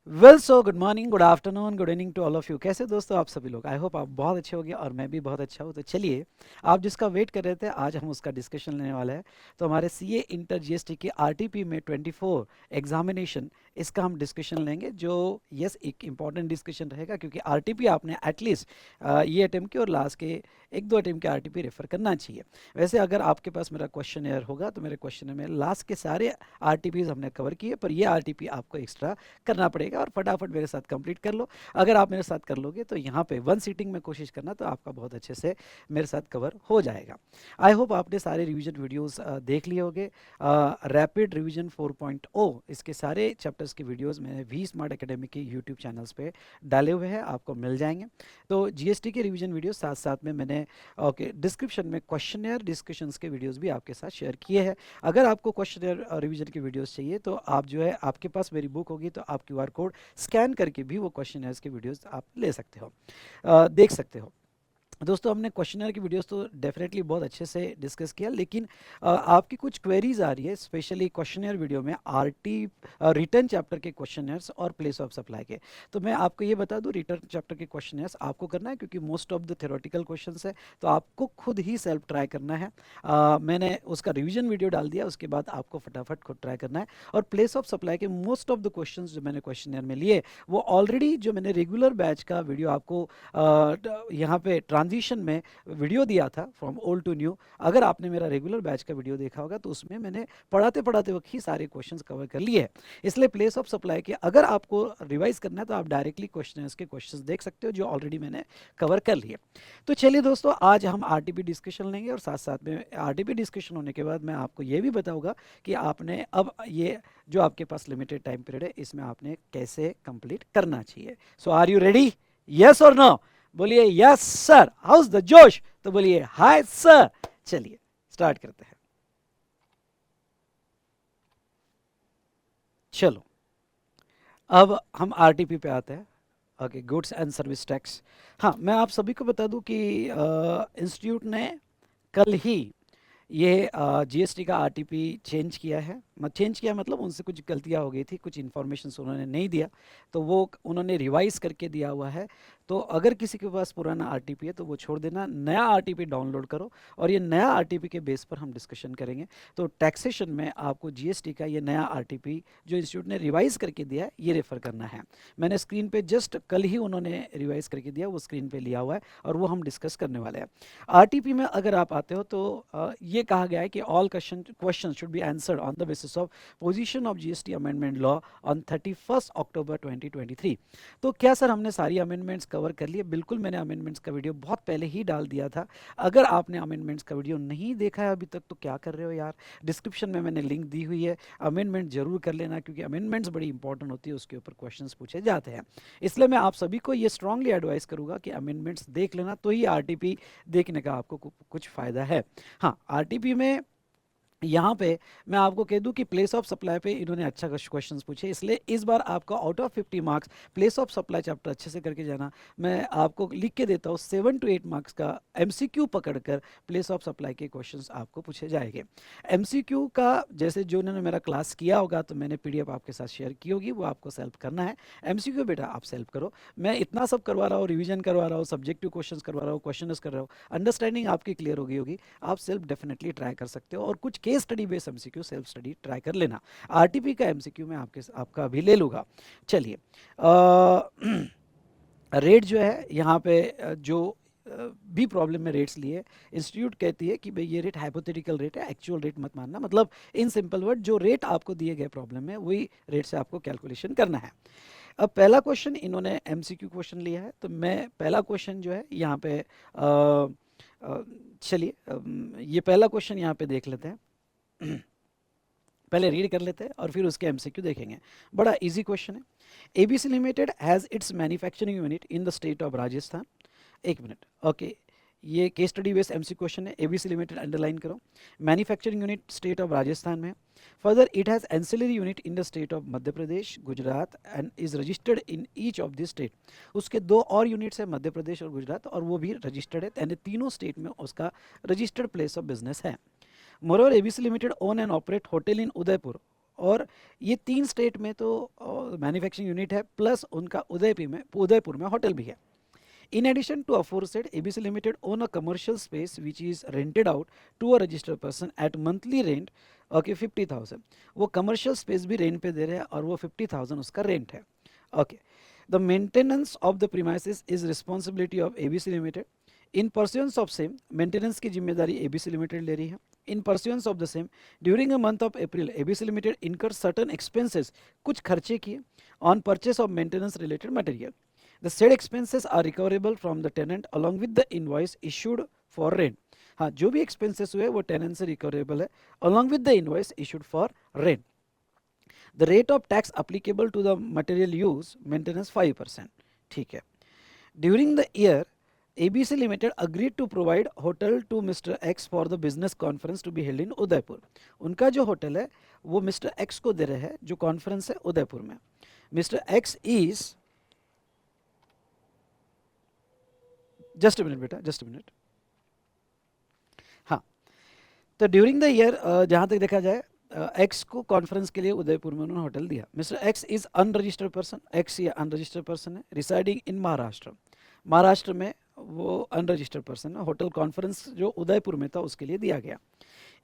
Well so good morning, good afternoon, good evening to all of you. कैसे दोस्तों आप सभी लोग? आई होप आप बहुत अच्छे होंगे और मैं भी बहुत अच्छा हूँ। तो चलिए, आप जिसका वेट कर रहे थे आज हम उसका डिस्कशन लेने वाले हैं। तो हमारे सीए इंटर जीएसटी की आरटीपी में 24 एग्जामिनेशन, इसका हम डिस्कशन लेंगे, जो यस एक इम्पॉर्टेंट डिस्कशन रहेगा क्योंकि आरटीपी आपने एटलीस्ट ये अटेम्प्ट की और लास्ट के एक दो अटेम्प्ट के आरटीपी रेफर करना चाहिए। वैसे अगर आपके पास मेरा क्वेश्चन एयर होगा तो मेरे क्वेश्चन में लास्ट के सारे आरटीपीज हमने कवर किए, पर ये आरटीपी आपको एक्स्ट्रा करना पड़ेगा और फटाफट मेरे साथ कंप्लीट कर लो। अगर आप मेरे साथ कर लोगे तो यहाँ पे वन सीटिंग में कोशिश करना, तो आपका बहुत अच्छे से मेरे साथ कवर हो जाएगा। आई होप आपने सारे रिवीजन वीडियोस देख लिए होंगे। रैपिड रिवीजन 4.0 इसके सारे चैप्टर्स के वीडियोस मैंने वी स्मार्ट एकेडमी के यूट्यूब चैनल्स पे डाले हुए हैं, आपको मिल जाएंगे। तो जीएसटी के रिवीजन वीडियो साथ साथ में मैंने ओके डिस्क्रिप्शन में क्वेश्चनर डिस्कशंस के वीडियोस भी आपके साथ शेयर किए हैं। अगर आपको क्वेश्चनर रिवीजन की वीडियोस चाहिए तो आप जो है, आपके पास मेरी बुक होगी तो आप क्यूआर कोड स्कैन करके भी वो क्वेश्चनर्स के वीडियोस आप ले सकते हो, देख सकते हो। दोस्तों हमने क्वेश्चनर की वीडियोस तो डेफिनेटली बहुत अच्छे से डिस्कस किया, लेकिन आपकी कुछ क्वेरीज आ रही है स्पेशली क्वेश्चनर वीडियो में आरटी रिटर्न चैप्टर के क्वेश्चनर्स और प्लेस ऑफ सप्लाई के। तो मैं आपको ये बता दूं, रिटर्न चैप्टर के क्वेश्चनर्स आपको करना है क्योंकि most of the theoretical questions है, तो आपको खुद ही सेल्फ ट्राई करना है। मैंने उसका रिविजन वीडियो डाल दिया, उसके बाद आपको फटाफट खुद ट्राई करना है। और प्लेस ऑफ सप्लाई के मोस्ट ऑफ द क्वेश्चन जो मैंने क्वेश्चनर में लिए वो ऑलरेडी जो मैंने रेगुलर बैच का वीडियो आपको यहाँ पे ट्रांजिशन में वीडियो दिया था फ्रॉम ओल्ड टू न्यू, अगर आपने मेरा रेगुलर बैच का वीडियो देखा होगा तो उसमें मैंने पढ़ाते पढ़ाते वक्त ही सारे क्वेश्चंस कवर कर लिए हैं। इसलिए प्लेस ऑफ सप्लाई के अगर आपको रिवाइज करना है तो आप डायरेक्टली क्वेश्चंस के क्वेश्चंस देख सकते हो जो ऑलरेडी मैंने कवर कर लिए। तो चलिए दोस्तों, आज हम आरटीपी डिस्कशन लेंगे और साथ साथ में आरटीपी डिस्कशन होने के बाद मैं आपको ये भी बताऊंगा कि आपने अब ये जो आपके पास लिमिटेड टाइम पीरियड है इसमें आपने कैसे कंप्लीट करना चाहिए। सो आर यू रेडी? यस और नो? बोलिए यस सर। हाउस द जोश? तो बोलिए हाय सर। चलिए स्टार्ट करते हैं। चलो, अब हम आरटीपी पे आते हैं। Okay, goods and service tax. हाँ, मैं आप सभी को बता दूं कि इंस्टीट्यूट ने कल ही ये जीएसटी का आरटीपी चेंज किया है। चेंज किया मतलब उनसे कुछ गलतियां हो गई थी, कुछ इन्फॉर्मेशन उन्होंने नहीं दिया, तो वो उन्होंने रिवाइज करके दिया हुआ है। तो अगर किसी के पास पुराना आरटीपी है तो वो छोड़ देना, नया आरटीपी डाउनलोड करो और ये नया आरटीपी के बेस पर हम डिस्कशन करेंगे। तो टैक्सेशन में आपको जीएसटी का ये नया आरटीपी जो इंस्टीट्यूट ने रिवाइज करके दिया है ये रेफर करना है। मैंने स्क्रीन पे जस्ट कल ही उन्होंने रिवाइज करके दिया, वो स्क्रीन पे लिया हुआ है और वो हम डिस्कस करने वाले हैं। आरटीपी में अगर आप आते हो तो ये कहा गया है कि all question should be answered on the basis of position of GST amendment law on 31 अक्टूबर 2023। तो क्या सर हमने सारी अमेंडमेंट्स कवर कर लिए? बिल्कुल, मैंने अमेंडमेंट्स का वीडियो बहुत पहले ही डाल दिया था। अगर आपने अमेंडमेंट्स का वीडियो नहीं देखा है अभी तक तो क्या कर रहे हो यार, डिस्क्रिप्शन में मैंने लिंक दी हुई है, अमेंडमेंट जरूर कर लेना क्योंकि अमेंडमेंट्स बड़ी इंपॉर्टेंट होती है, उसके ऊपर क्वेश्चंस पूछे जाते हैं। इसलिए मैं आप सभी को ये स्ट्रांगली एडवाइस करूंगा कि अमेंडमेंट्स देख लेना, तो ही आरटीपी देखने का आपको कुछ फायदा है। हाँ, आरटीपी में यहाँ पे मैं आपको कह दूं कि प्लेस ऑफ सप्लाई पे इन्होंने अच्छा क्वेश्चंस पूछे, इसलिए इस बार आपको out of 50 marks place of supply chapter अच्छे से करके जाना। मैं आपको लिख के देता हूँ 7 to 8 मार्क्स का एमसीक्यू पकड़कर प्लेस ऑफ सप्लाई के क्वेश्चंस आपको पूछे जाएंगे। एमसीक्यू का जैसे जो उन्होंने मेरा क्लास किया होगा तो मैंने पीडीएफ आपके साथ शेयर की होगी, वो आपको सेल्फ करना है। एमसीक्यू बेटा आप सेल्फ करो, मैं इतना सब करवा रहा हूँ, रिविजन करवा रहा हूँ, सब्जेक्टिव क्वेश्चंस करवा रहा हूँ, क्वेश्चंस कर रहा हूँ, अंडरस्टैंडिंग आपकी क्लियर हो गई होगी। आप सेल्फ डेफिनेटली ट्राई कर सकते हो और कुछ case study based MCQ self study try कर लेना। आरटीपी का एमसीक्यू मैं आपका अभी ले लूँगा। चलिए, रेट जो है यहाँ पे जो भी प्रॉब्लम में रेट्स लिए, इंस्टीट्यूट कहती है कि भाई ये रेट हाइपोथेटिकल रेट है, एक्चुअल रेट मत मानना। मतलब इन सिंपल वर्ड, जो रेट आपको दिए गए प्रॉब्लम में वही रेट से आपको कैलकुलेशन करना है। अब पहला क्वेश्चन इन्होंने एमसीक्यू क्वेश्चन लिया है, तो मैं पहला क्वेश्चन जो है यहाँ पे चलिए ये पहला क्वेश्चन यहाँ पे देख लेते हैं। पहले रीड कर लेते हैं और फिर उसके एमसीक्यू देखेंगे। बड़ा इजी क्वेश्चन है। ABC limited has its manufacturing unit in the state of Rajasthan. एक मिनट, ओके, ये case study based MC question है। एबीसी लिमिटेड अंडरलाइन करो। Manufacturing unit state of Rajasthan में। Further it has ancillary unit in the state of Madhya Pradesh, Gujarat and is registered in each of this state. उसके दो और units है मध्य प्रदेश और गुजरात, और वो भी रजिस्टर्ड है, यानी तीनों स्टेट में उसका रजिस्टर्ड प्लेस ऑफ बिजनेस है। Moreover, ABC Limited own and operate hotel in Udaipur और ये 3 स्टेट में तो मैन्युफैक्चरिंग यूनिट है, प्लस उनका उदयपुर में होटल भी है. In addition to aforesaid, ABC Limited own a commercial space which is rented out to a registered person at monthly rent, okay, 50,000. वो commercial space भी rent पे दे रहे हैं और वो 50,000 उसका rent है. Okay. The maintenance of the premises is responsibility of ABC Limited. In pursuance of same, maintenance की जिम्मेदारी ABC Limited ले रही है. In pursuance of the same, during a month of April, ABC Limited incurred certain expenses, कुछ खर्चे किए on purchase of maintenance related material. The said expenses are recoverable from the tenant along with the invoice issued for rent. हाँ, जो भी expenses हुए वो tenant से recoverable है along with the invoice issued for rent. The rate of tax applicable to the material use maintenance 5%. ठीक है. During the year, ABC Limited agreed to provide hotel to Mr. X for the business conference to be held in Udaipur. उनका जो hotel है वो Mr. X को दे रहे हैं जो कॉन्फ्रेंस है उदयपुर में. Mr. X is just minute बेटा, जस्ट मिनट. हाँ, तो ड्यूरिंग द ईयर जहाँ तक देखा जाए एक्स को कॉन्फ्रेंस के लिए उदयपुर में उन्होंने होटल दिया. Mister X is unregistered person. X ये अनरजिस्टर्ड पर्सन है रिसाइडिंग इन महाराष्ट्र. महाराष्ट्र में वो अनरजिस्टर्ड पर्सन है. होटल कॉन्फ्रेंस जो उदयपुर में था उसके लिए दिया गया.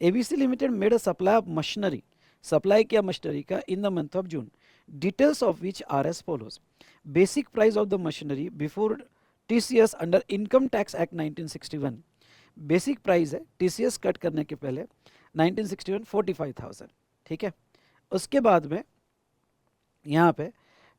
ABC limited made a supply of machinery. Supply किया मशीनरी का in the month of June. Details of which are as follows. Basic price of the machinery before TCS under income tax act 1961. Basic price है TCS cut करने के पहले 1961 45,000. ठीक है. उसके बाद में यहाँ पे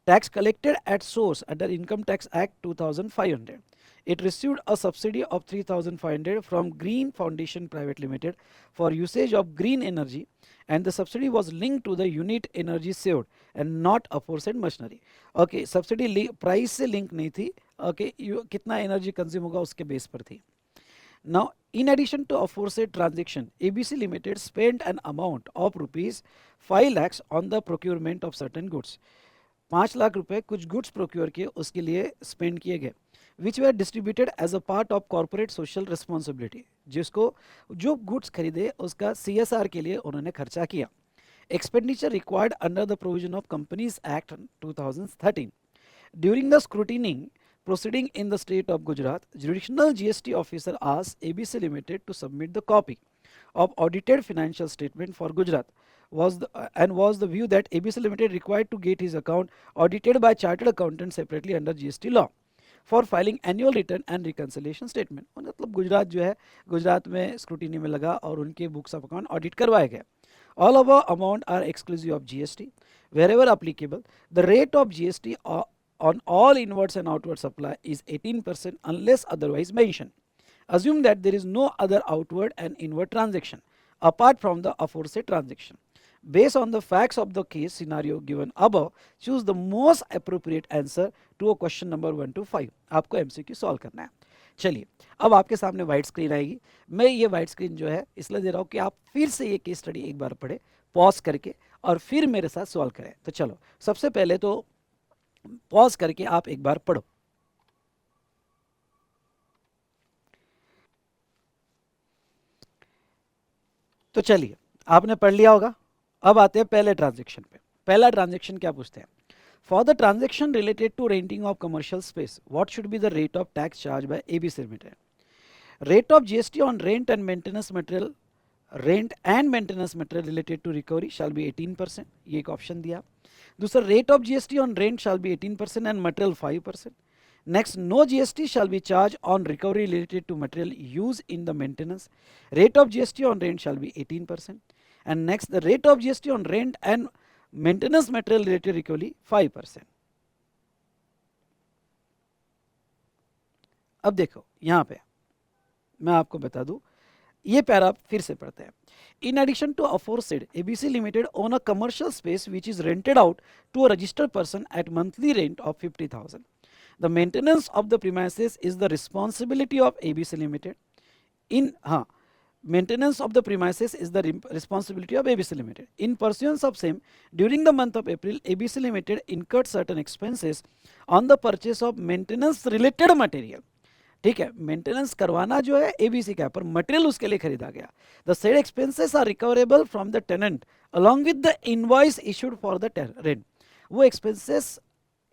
tax collected at source under income tax act 2500. It received a subsidy of 3,500 from Green Foundation Private Limited for usage of green energy, and the subsidy was linked to the unit energy saved and not aforesaid machinery. Okay, subsidy price से link नहीं थी. Okay, कितना energy consume होगा उसके base पर थी. Now, in addition to aforesaid transaction, ABC Limited spent an amount of rupees 5 lakhs on the procurement of certain goods. 5 lakh रुपए कुछ गुड्स प्रोक्योर किए उसके लिए स्पेंड किए गए, which were distributed as a part of corporate social responsibility. जिसको जो goods खरीदे उसका CSR के लिए उन्होंने खर्चा किया. Expenditure required under the provision of companies act 2013. During the scrutiny proceeding in the state of Gujarat, jurisdictional GST officer asked ABC Limited to submit the copy of audited financial statement for Gujarat. Was the view that ABC Limited required to get his account audited by chartered accountant separately under GST law for filing annual return and reconciliation statement. मतलब गुजरात जो है गुजरात में scrutiny में लगा और उनके books of account audit करवाए गए. All of our amount are exclusive of GST. Wherever applicable, the rate of GST on all inwards and outward supply is 18% unless otherwise mentioned. Assume that there is no other outward and inward transaction apart from the aforesaid transaction. Based on the facts of the case scenario given above, choose the most appropriate answer to a question number 1 to 5. आपको MCQ solve करना है. चलिए, अब आपके सामने white screen आएगी. मैं ये वाइट स्क्रीन जो है इसलिए दे रहा हूँ कि आप फिर से ये केस स्टडी एक बार पढ़े पॉज करके और फिर मेरे साथ सॉल्व करें. तो चलो, सबसे पहले तो पॉज करके आप एक बार पढ़ो. तो चलिए, आपने पढ़ लिया होगा. अब आते हैं पहले ट्रांजैक्शन पे. पहला ट्रांजैक्शन क्या पूछते हैं? For the transaction related to renting of commercial space, what should be the rate of tax charge by ABC limited? Rate of GST on rent and maintenance material, rent and maintenance material related to recovery shall be 18%. ये एक option दिया. दूसरा, rate of GST on rent shall be 18% and material 5%. Next, no GST shall be charged on recovery related to material used in the maintenance. Rate of GST on rent shall be 18%. And next, the rate of GST on rent and maintenance material related recovery 5%. अब देखो यहाँ पे मैं आपको बता दूं, ये para फिर से पढ़ते हैं. In addition to aforesaid, ABC Limited own a commercial space which is rented out to a registered person at monthly rent of 50,000. The maintenance of the premises is the responsibility of ABC Limited. Maintenance of the premises is the responsibility of ABC Limited. In pursuance of same, during the month of April, ABC Limited incurred certain expenses on the purchase of maintenance related material. ठीक है, maintenance करवाना जो है ABC का है, पर material उसके लिए खरीदा गया। The said expenses are recoverable from the tenant along with the invoice issued for the rent. वो एक्सपेंसेस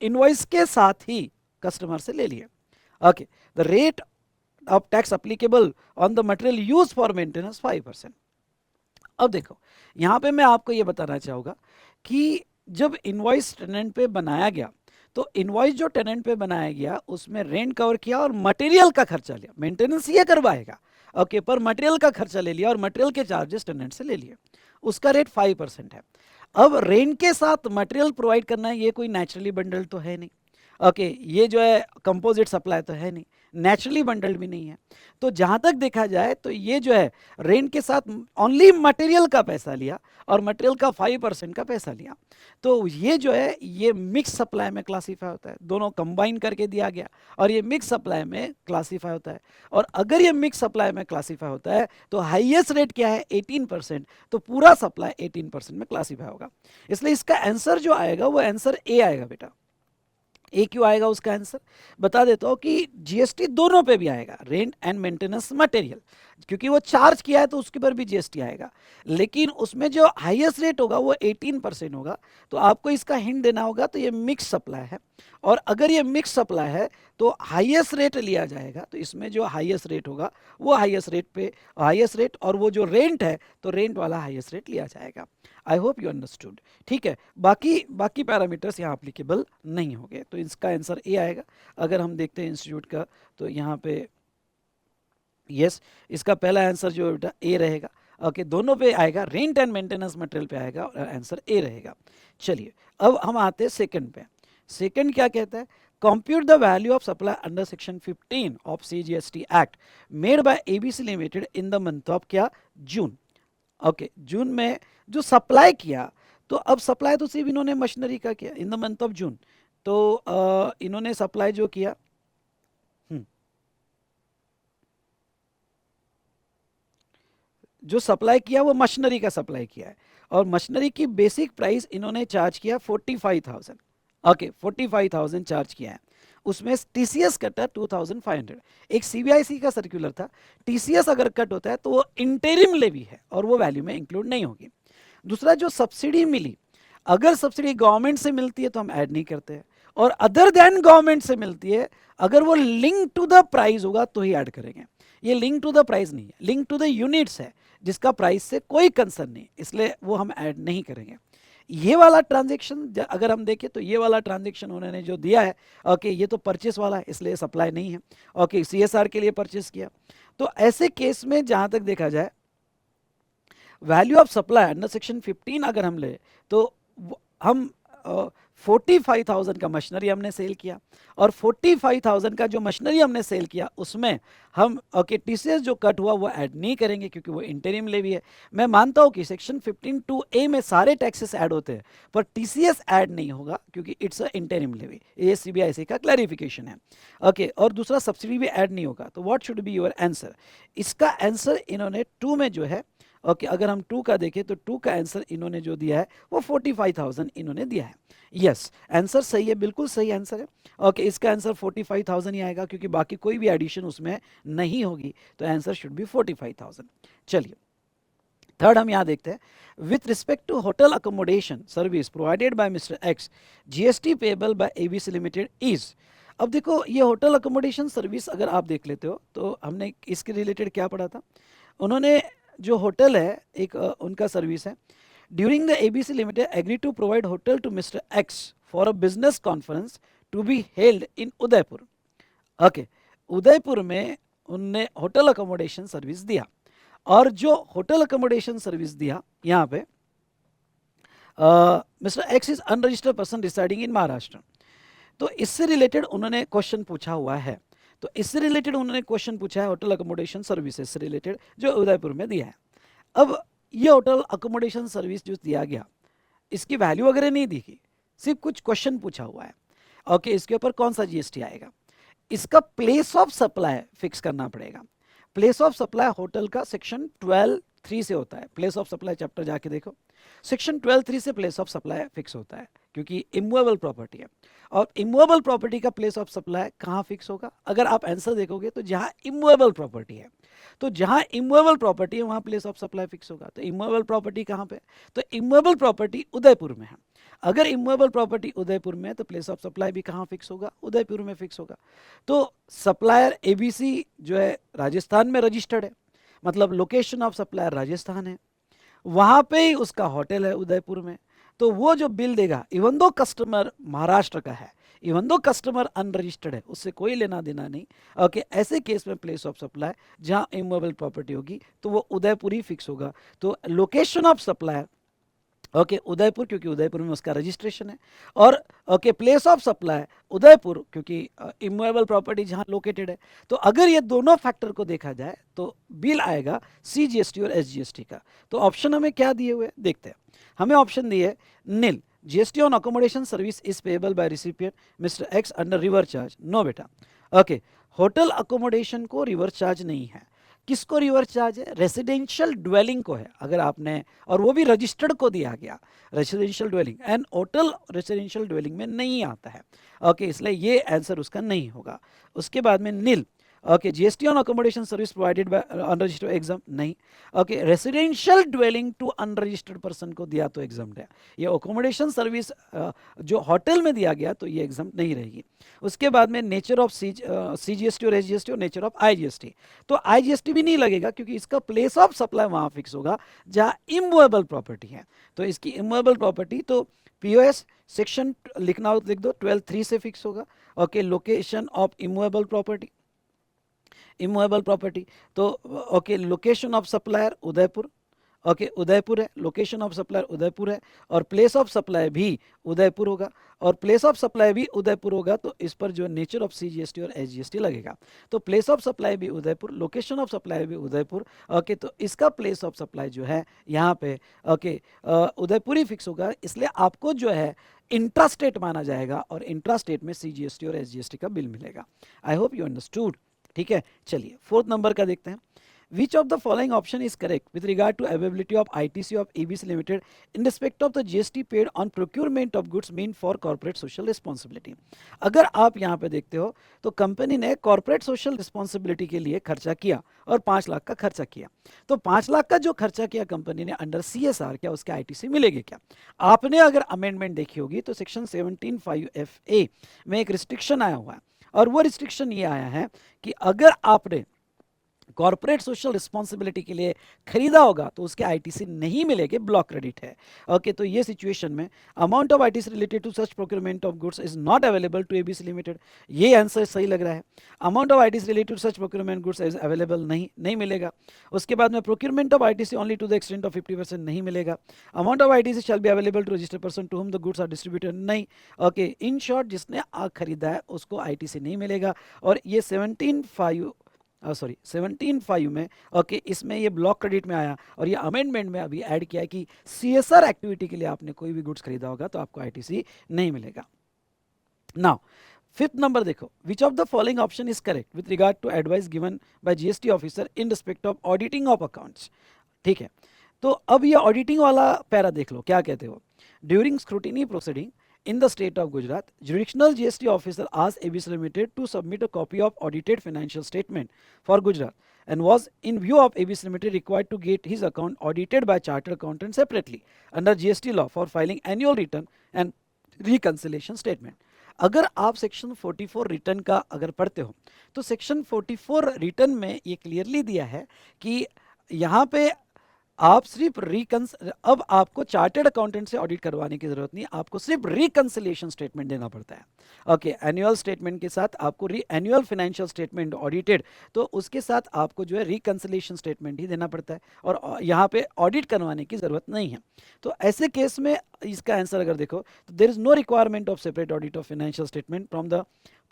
इनवॉइस के साथ ही कस्टमर से ले लिए। Okay, the rate of tax applicable on the material use for maintenance 5%। अब देखो, यहाँ पे मैं आपको ये बताना चाहूँगा कि जब इनवॉइस टेनेंट पे बनाया गया, तो इनवॉइस जो टेनेंट पे बनाया गया उसमें रेंट कवर किया और मटेरियल का खर्चा लिया। मेंटेनेंस ये करवाएगा, ओके, पर मटेरियल का खर्चा ले लिया और मटेरियल के चार्जेस टेनेंट से ले लिए। उसका रेट 5% है। अब रेंट के साथ मटेरियल प्रोवाइड करना है, ये कोई नेचुरली बंडल तो है नहीं। ओके, ये जो है कंपोजिट सप्लाई तो है नहीं, नेचुरली बंडल्ड भी नहीं है। तो जहाँ तक देखा जाए तो ये जो है रेंट के साथ ओनली मटेरियल का पैसा लिया और मटेरियल का 5% का पैसा लिया। तो ये जो है ये मिक्स सप्लाई में क्लासीफाई होता है, दोनों कंबाइन करके दिया गया और ये मिक्स सप्लाई में क्लासीफाई होता है। और अगर ये मिक्स सप्लाई में क्लासीफाई होता है तो हाईएस्ट रेट क्या है 18%, तो पूरा सप्लाई 18% में क्लासीफाई होगा। इसलिए इसका आंसर जो आएगा वो आंसर ए आएगा बेटा। ए क्यों आएगा उसका आंसर बता देता हूँ कि जीएसटी दोनों पे भी आएगा, रेंट एंड मेंटेनेंस मटेरियल, क्योंकि वो चार्ज किया है तो उसके पर भी जीएसटी आएगा। लेकिन उसमें जो हाईएस्ट रेट होगा वो 18% होगा। तो आपको इसका हिंट देना होगा, तो ये मिक्स सप्लाई है और अगर ये मिक्स सप्लाई है तो हाईएस्ट रेट लिया जाएगा। तो इसमें जो हाईएस्ट रेट होगा वो हाईएस्ट रेट पे हाईएस्ट रेट, और वो जो रेंट है तो रेंट वाला हाईएस्ट रेट लिया जाएगा। I hope you understood. ठीक है, बाकी पैरामीटर्स यहाँ अप्लीकेबल नहीं होंगे, तो इसका आंसर ए आएगा। अगर हम देखते हैं इंस्टीट्यूट का तो यहाँ पे यस, इसका पहला आंसर जो है बेटा ए रहेगा। ओके, दोनों पे आएगा, रेंट एंड मेंटेनेंस मटेरियल पे आएगा और आंसर ए रहेगा। चलिए अब हम आते हैं सेकंड पे। सेकंड क्या कहता है, compute the value of supply under section 15 of CGST act made by ABC limited in the month of क्या, जून। ओके, जून में जो सप्लाई किया, तो अब सप्लाई तो सिर्फ इन्होंने मशीनरी का किया इन द मंथ ऑफ जून। तो इन्होंने सप्लाई जो किया, जो सप्लाई किया वो मशीनरी का सप्लाई किया है और मशीनरी की बेसिक प्राइस इन्होंने चार्ज किया 45,000। ओके, 45,000 चार्ज किया है। उसमें टीसीएस कटा 2,500। एक सीबीआईसी का सर्कुलर था, टीसीएस अगर कट होता है तो वो इंटरिम लेवी है और वो वैल्यू में इंक्लूड नहीं होगी। दूसरा, जो सब्सिडी मिली, अगर सब्सिडी गवर्नमेंट से मिलती है तो हम ऐड नहीं करते हैं, और अदर देन गवर्नमेंट से मिलती है, अगर वो लिंक टू द प्राइस होगा तो ही ऐड करेंगे। ये लिंक टू द प्राइस नहीं है, लिंक टू द यूनिट्स है, जिसका प्राइस से कोई कंसर्न नहीं, इसलिए वो हम ऐड नहीं करेंगे। ये वाला ट्रांजेक्शन अगर हम देखें तो ये वाला ट्रांजेक्शन उन्होंने जो दिया है, ओके, ये तो परचेस वाला है इसलिए सप्लाई नहीं है। ओके, सीएसआर के लिए परचेस किया। तो ऐसे केस में जहां तक देखा जाए value of supply under section 15 अगर हम ले तो हम 45,000 का मशीनरी हमने सेल किया और 45,000 का जो मशीनरी हमने सेल किया उसमें हम ओके टीसीएस जो कट हुआ वो ऐड नहीं करेंगे क्योंकि वो इंटरिम लेवी है। मैं मानता हूँ कि सेक्शन 15(2)(a) में सारे टैक्सेस ऐड होते हैं पर टीसीएस ऐड नहीं होगा क्योंकि इट्स अ इंटरिम लेवी। ये सीबीआईसी का क्लैरिफिकेशन है। ओके, और दूसरा सब्सिडी भी ऐड नहीं होगा। तो what should be your answer? इसका आंसर इन्होंने 2 में जो है, ओके, अगर हम 2 का देखें तो 2 का आंसर इन्होंने जो दिया है वो 45,000 इन्होंने दिया है। यस, आंसर सही है, बिल्कुल सही आंसर है। ओके, इसका आंसर 45,000 ही आएगा क्योंकि बाकी कोई भी एडिशन उसमें नहीं होगी, तो आंसर शुड बी 45,000। चलिए थर्ड हम यहाँ देखते हैं, with respect to hotel accommodation service provided by mister X, GST payable by ABC limited is. अब देखो, ये होटल अकोमोडेशन सर्विस अगर आप देख लेते हो तो हमने इसके रिलेटेड क्या पढ़ा था, उन्होंने जो होटल है एक उनका सर्विस है। During the ABC limited agree to provide hotel to mister X for a business conference to be held in Udaipur. Okay, Udaipur में उनने होटल अकोमोडेशन सर्विस दिया और जो होटल अकोमोडेशन सर्विस दिया यहाँ पे mister X is unregistered person residing in Maharashtra. तो इससे रिलेटेड उन्होंने क्वेश्चन पूछा हुआ है। तो इससे रिलेटेड उन्होंने क्वेश्चन पूछा है होटल अकोमोडेशन सर्विसेज से रिलेटेड जो उदयपुर में दिया है। अब ये होटल अकोमोडेशन सर्विस जो दिया गया इसकी वैल्यू वगैरह नहीं दी गई, सिर्फ कुछ क्वेश्चन पूछा हुआ है। ओके, इसके ऊपर कौन सा जीएसटी आएगा, इसका प्लेस ऑफ सप्लाई फिक्स करना पड़ेगा। प्लेस ऑफ सप्लाई होटल का सेक्शन 12(3) से होता है। प्लेस ऑफ सप्लाई चैप्टर जाके देखो। सेक्शन 12(3) से प्लेस ऑफ सप्लाई फिक्स होता है क्योंकि इमूवेबल प्रॉपर्टी है। और इमूवेबल प्रॉपर्टी का प्लेस ऑफ सप्लाई कहाँ फिक्स होगा? अगर आप आंसर देखोगे तो जहाँ इमूवेबल प्रॉपर्टी है, तो जहाँ इमूवेबल प्रॉपर्टी है वहाँ प्लेस ऑफ सप्लाई फिक्स होगा। तो इमूवेबल प्रॉपर्टी कहाँ पे? तो इमूवेबल प्रॉपर्टी उदयपुर में है। अगर इमूवेबल प्रॉपर्टी उदयपुर में है तो प्लेस ऑफ सप्लाई भी कहाँ फिक्स होगा? उदयपुर में फिक्स होगा। तो सप्लायर एबीसी जो है राजस्थान में रजिस्टर्ड है, मतलब लोकेशन ऑफ सप्लायर राजस्थान है, वहाँ पे ही उसका होटल है उदयपुर में। तो वो जो बिल देगा, इवन दो कस्टमर महाराष्ट्र का है, इवन दो कस्टमर अनरजिस्टर्ड है, उससे कोई लेना देना नहीं। ओके, ऐसे केस में प्लेस ऑफ सप्लाई जहाँ इमूवेबल प्रॉपर्टी होगी तो वो उदयपुर ही फिक्स होगा। तो location of supply okay Udaipur, क्योंकि उदयपुर में उसका रजिस्ट्रेशन है। और okay place of supply Udaipur, क्योंकि इमूवेबल प्रॉपर्टी जहां लोकेटेड है। तो अगर ये दोनों फैक्टर को देखा जाए तो बिल आएगा सीजीएसटी और एसजीएसटी का। तो ऑप्शन हमें क्या दिए हुए देखते हैं। हमें ऑप्शन दिए nil, GST on accommodation service is payable by recipient mister X under reverse charge. No बेटा, ओके होटल अकोमोडेशन को रिवर्स चार्ज नहीं है। किसको रिवर्स चार्ज है? रेसिडेंशियल ड्वेलिंग को है। अगर आपने, और वो भी रजिस्टर्ड को दिया गया residential dwelling, and hotel residential dwelling में नहीं आता है। ओके, इसलिए ये आंसर उसका नहीं होगा। उसके बाद में nil, okay GST on accommodation service provided by unregistered exempt नहीं। Okay residential dwelling to unregistered person को दिया तो एग्जाम है। ये अकोमोडेशन सर्विस जो होटल में दिया गया तो ये एग्जाम नहीं रहेगी। उसके बाद में नेचर ऑफ सीजीएसटी और एसजीएसटी और नेचर ऑफ आईजीएसटी, तो आईजीएसटी भी नहीं लगेगा क्योंकि इसका प्लेस ऑफ सप्लाई वहां फिक्स होगा जहां इमूवेबल प्रॉपर्टी है। तो इसकी इमूवेबल प्रॉपर्टी तो पीओएस सेक्शन लिखना लिख दो 12(3) से फिक्स होगा। Okay location of immovable property, immovable property तो okay location of supplier Udaipur, okay Udaipur है, लोकेशन ऑफ सप्लायर उदयपुर है, और प्लेस ऑफ सप्लाई भी उदयपुर होगा। और प्लेस ऑफ सप्लाई भी उदयपुर होगा तो इस पर जो नेचर ऑफ सीजीएसटी और एसजीएसटी लगेगा। तो प्लेस ऑफ सप्लाई भी उदयपुर, लोकेशन ऑफ सप्लाई भी उदयपुर। ओके तो इसका प्लेस ऑफ सप्लाई जो है यहाँ पे ओके उदयपुर ही फिक्स होगा। इसलिए आपको जो है इंट्रास्टेट माना जाएगा और इंट्रास्टेट में सीजीएसटी और एसजीएसटी का बिल मिलेगा। I hope you understood. ठीक है, चलिए फोर्थ नंबर का देखते हैं। Which of the following option is correct with regard to availability of ITC of ABC Limited in respect of the GST paid on procurement of goods meant for corporate social responsibility? अगर आप यहाँ पे देखते हो तो company ने corporate social responsibility के लिए खर्चा किया और 5 लाख का खर्चा किया। तो 5 लाख का जो खर्चा किया कंपनी ने अंडर CSR, क्या उसके ITC मिलेगी क्या? आपने अगर अमेंडमेंट देखी होगी तो सेक्शन 17(5)(FA में एक रिस्ट्रिक्शन आया हुआ है, और वो रिस्ट्रिक्शन ये आया है कि अगर आपने कॉर्पोरेट सोशल रिस्पॉन्सिबिलिटी के लिए खरीदा होगा तो उसके आईटीसी नहीं मिलेंगे, ब्लॉक क्रेडिट है। ओके तो ये सिचुएशन में amount of ITC related to such procurement of goods is not available to ABC limited, ये आंसर सही लग रहा है। Amount of ITC related to such procurement goods is available नहीं मिलेगा। उसके बाद में procurement of ITC only to the extent of 50% नहीं मिलेगा। Amount of ITC shall be available to registered person to whom the goods are distributed नहीं। Okay in short जिसने खरीदा है उसको आईटीसी नहीं मिलेगा। और ये 17(5) में ओके इसमें ये ब्लॉक क्रेडिट में आया, और ये अमेंडमेंट में अभी ऐड किया है कि सीएसआर एक्टिविटी के लिए आपने कोई भी गुड्स खरीदा होगा तो आपको आईटीसी नहीं मिलेगा। नाउ फिफ्थ नंबर देखो, which of the following option is correct with regard to advice given by GST officer in respect of auditing of accounts. ठीक है, तो अब ये ऑडिटिंग वाला पैरा देख लो, क्या कहते हो। During scrutiny proceeding in the state of Gujarat, jurisdictional GST officer asked ABC Limited to submit a copy of audited financial statement for Gujarat, and was in view of ABC Limited required to get his account audited by chartered accountant separately under GST law for filing annual return and reconciliation statement. अगर आप section 44 return का अगर पढ़ते हो तो section 44 return में ये clearly दिया है कि यहाँ पे आप सिर्फ अब आपको चार्टर्ड अकाउंटेंट से ऑडिट करवाने की जरूरत नहीं, आपको सिर्फ रिकंसिलिएशन स्टेटमेंट देना पड़ता है। ओके एनुअल स्टेटमेंट के साथ आपको एनुअल फाइनेंशियल स्टेटमेंट ऑडिटेड, तो उसके साथ आपको जो है रिकंसिलिएशन स्टेटमेंट ही देना पड़ता है, और यहाँ पे ऑडिट करवाने की जरूरत नहीं है। तो ऐसे केस में इसका आंसर अगर देखो तो there is no requirement of separate audit of financial statement from the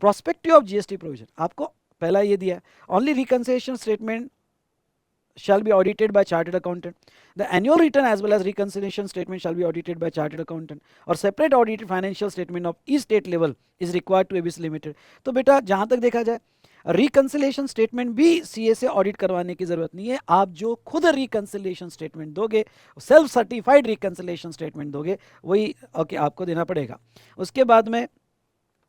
prospective of GST provision. आपको पहला ये दिया है, only reconciliation statement shall be audited by chartered accountant. The annual return as well as reconciliation statement shall be audited by chartered accountant, और separate audited financial statement of each state level is required to ABC Limited. तो बेटा जहाँ तक देखा जाए reconciliation statement भी CA से audit करवाने की जरूरत नहीं है, आप जो खुद रिकंसिलेशन स्टेटमेंट दोगे, सेल्फ सर्टिफाइड रिकंसिलेशन स्टेटमेंट दोगे, वही ओके आपको देना पड़ेगा। उसके बाद में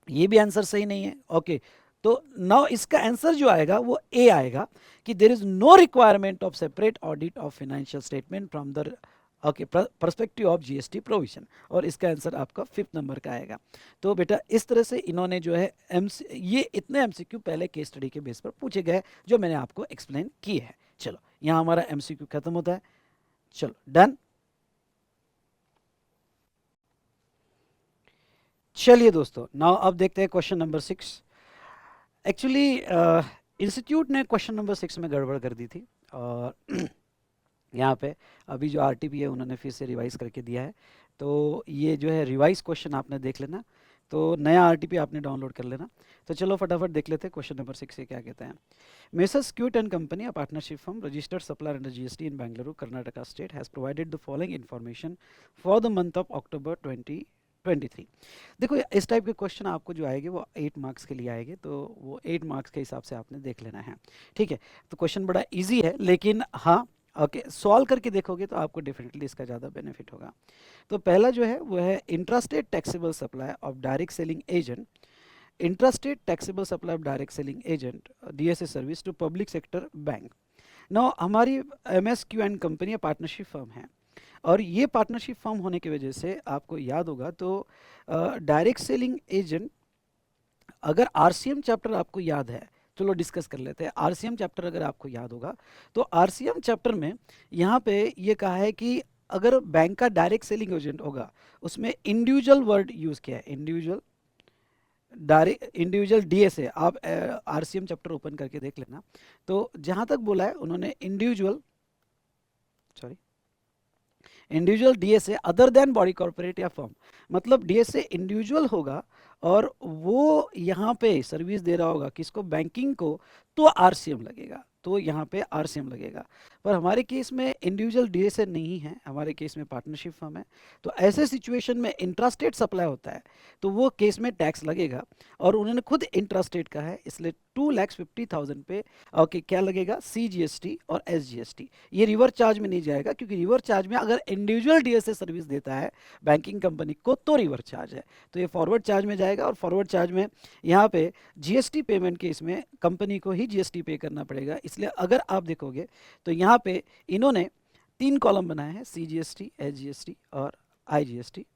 ये भी आंसर सही नहीं है। ओके, तो नाउ इसका आंसर जो आएगा वो ए आएगा कि there is no requirement of separate audit of financial statement from the okay perspective of GST provision, और इसका आंसर आपका 5th नंबर का आएगा। तो बेटा इस तरह से इन्होंने जो है ये इतने एमसीक्यू पहले केस स्टडी के बेस पर पूछे गए जो मैंने आपको एक्सप्लेन किए हैं। चलो यहाँ हमारा एमसीक्यू खत्म होता है। चलो डन। चलिए दोस्तों, नाउ अब देखते हैं क्वेश्चन नंबर 6। एक्चुअली इंस्टीट्यूट ने क्वेश्चन नंबर 6 में गड़बड़ कर दी थी, और यहाँ पे अभी जो आरटीपी है उन्होंने फिर से रिवाइज करके दिया है, तो ये जो है रिवाइज क्वेश्चन आपने देख लेना, तो नया आरटीपी आपने डाउनलोड कर लेना। तो चलो फटाफट देख लेते हैं क्वेश्चन नंबर 6 से क्या कहते हैं। Messrs cute and company, a partnership firm registered supplier under GST in Bengaluru, Karnataka state, has provided the following information for the month of October 2023। देखो इस टाइप के क्वेश्चन आपको जो आएंगे वो 8 मार्क्स के लिए आएंगे, तो वो 8 मार्क्स के हिसाब से आपने देख लेना है, ठीक है। तो क्वेश्चन बड़ा इजी है, लेकिन हाँ ओके सॉल्व करके देखोगे तो आपको डेफिनेटली इसका ज़्यादा बेनिफिट होगा। तो पहला जो है वो है intrastate taxable supply of direct selling agent, intrastate taxable supply of direct selling agent DSA service to public sector bank. Now हमारी MSQ and company partnership firm है, और ये पार्टनरशिप फर्म होने की वजह से आपको याद होगा तो डायरेक्ट सेलिंग एजेंट, अगर आरसीएम चैप्टर आपको याद है, चलो डिस्कस कर लेते हैं। आरसीएम चैप्टर अगर आपको याद होगा तो आरसीएम चैप्टर में यहाँ पे ये कहा है कि अगर बैंक का डायरेक्ट सेलिंग एजेंट होगा, उसमें इंडिविजुअल वर्ड यूज किया है, इंडिविजुअल डायरेक्ट इंडिविजुअल डीएसए। आप आरसीएम चैप्टर ओपन करके देख लेना, तो जहाँ तक बोला है उन्होंने individual sorry individual DSA other than body corporate या फर्म, मतलब डीएसए इंडिविजुअल होगा और वो यहाँ पे सर्विस दे रहा होगा किसको, बैंकिंग को, तो आरसीएम लगेगा, तो यहाँ पे आरसीएम लगेगा। पर हमारे केस में इंडिविजुअल डीएसए नहीं है, हमारे केस में पार्टनरशिप फर्म है, तो ऐसे सिचुएशन में इंट्रास्टेट सप्लाई होता है तो वो केस में टैक्स लगेगा, और उन्होंने खुद इंट्रास्टेट का है, इसलिए 2,50,000 पे ओके क्या लगेगा, सीजीएसटी और एसजीएसटी। ये रिवर्स चार्ज में नहीं जाएगा, क्योंकि रिवर्स चार्ज में अगर इंडिविजुअल डीएसए सर्विस देता है बैंकिंग कंपनी को तो रिवर्स चार्ज है, तो ये फॉरवर्ड चार्ज में जाएगा, और फॉरवर्ड चार्ज में यहाँ पे जीएसटी पेमेंट के इसमें कंपनी को ही जीएसटी पे करना पड़ेगा। इसलिए अगर आप देखोगे तो यहाँ पे इन्होंने 3 कॉलम बनाए हैं, सीजीएसटी, एसजीएसटी और आईजीएसटी।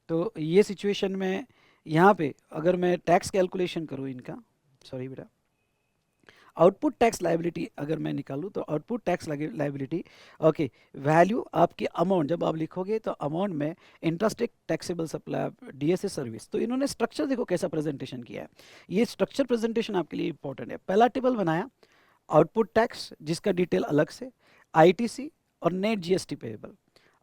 तो ये सिचुएशन में यहाँ पे अगर मैं टैक्स कैलकुलेशन करूँ इनका, सॉरी बेटा, आउटपुट टैक्स लाइबिलिटी अगर मैं निकालूँ तो output tax liability okay value आपकी अमाउंट जब आप लिखोगे तो अमाउंट में interest taxable supply DSA service. तो इन्होंने स्ट्रक्चर देखो कैसा प्रेजेंटेशन किया है, ये स्ट्रक्चर प्रेजेंटेशन आपके लिए इंपॉर्टेंट है। पहला टेबल बनाया आउटपुट टैक्स जिसका डिटेल अलग से, आईटीसी और नेट जीएसटी पेएबल,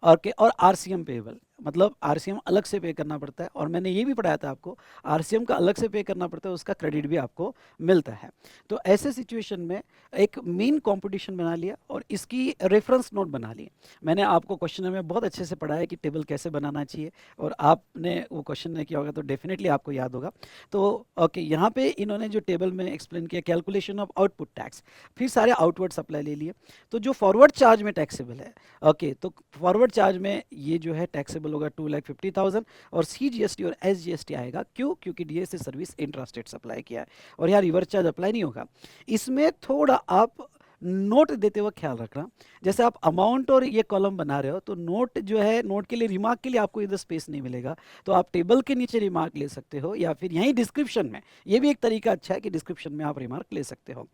और आरसीएम पेएबल, मतलब आरसीएम अलग से पे करना पड़ता है, और मैंने ये भी पढ़ाया था आपको आरसीएम का अलग से पे करना पड़ता है, उसका क्रेडिट भी आपको मिलता है। तो ऐसे सिचुएशन में एक मेन कंपटीशन बना लिया और इसकी रेफरेंस नोट बना लिए। मैंने आपको क्वेश्चन में बहुत अच्छे से पढ़ाया कि टेबल कैसे बनाना चाहिए, और आपने वो क्वेश्चन नहीं किया होगा तो डेफिनेटली आपको याद होगा। तो ओके यहाँ पे इन्होंने जो टेबल में एक्सप्लेन किया कैलकुलेशन ऑफ आउटपुट टैक्स, फिर सारे आउटवर्ड सप्लाई ले लिए। तो जो फॉरवर्ड चार्ज में टैक्सेबल है ओके, तो फॉरवर्ड चार्ज में ये जो है टैक्सेबल होगा 2,50,000, और सीजीएसटी और एसजीएसटी आएगा, क्यों, क्योंकि डीएसए सर्विस इंट्रास्टेट सप्लाई किया है, और यहाँ रिवर्स चार्ज अप्लाई नहीं होगा। इसमें थोड़ा आप नोट देते हुए ख्याल रखना, जैसे आप अमाउंट और ये कॉलम बना रहे हो तो नोट जो है, नोट के लिए रिमार्क के लिए आपको इधर स्पेस नहीं मिलेगा, तो आप टेबल के नीचे रिमार्क ले सकते हो, या फिर यहीं डिस्क्रिप्शन में, ये भी एक तरीका अच्छा है कि डिस्क्रिप्शन में आप रिमार्क ले सकते हो।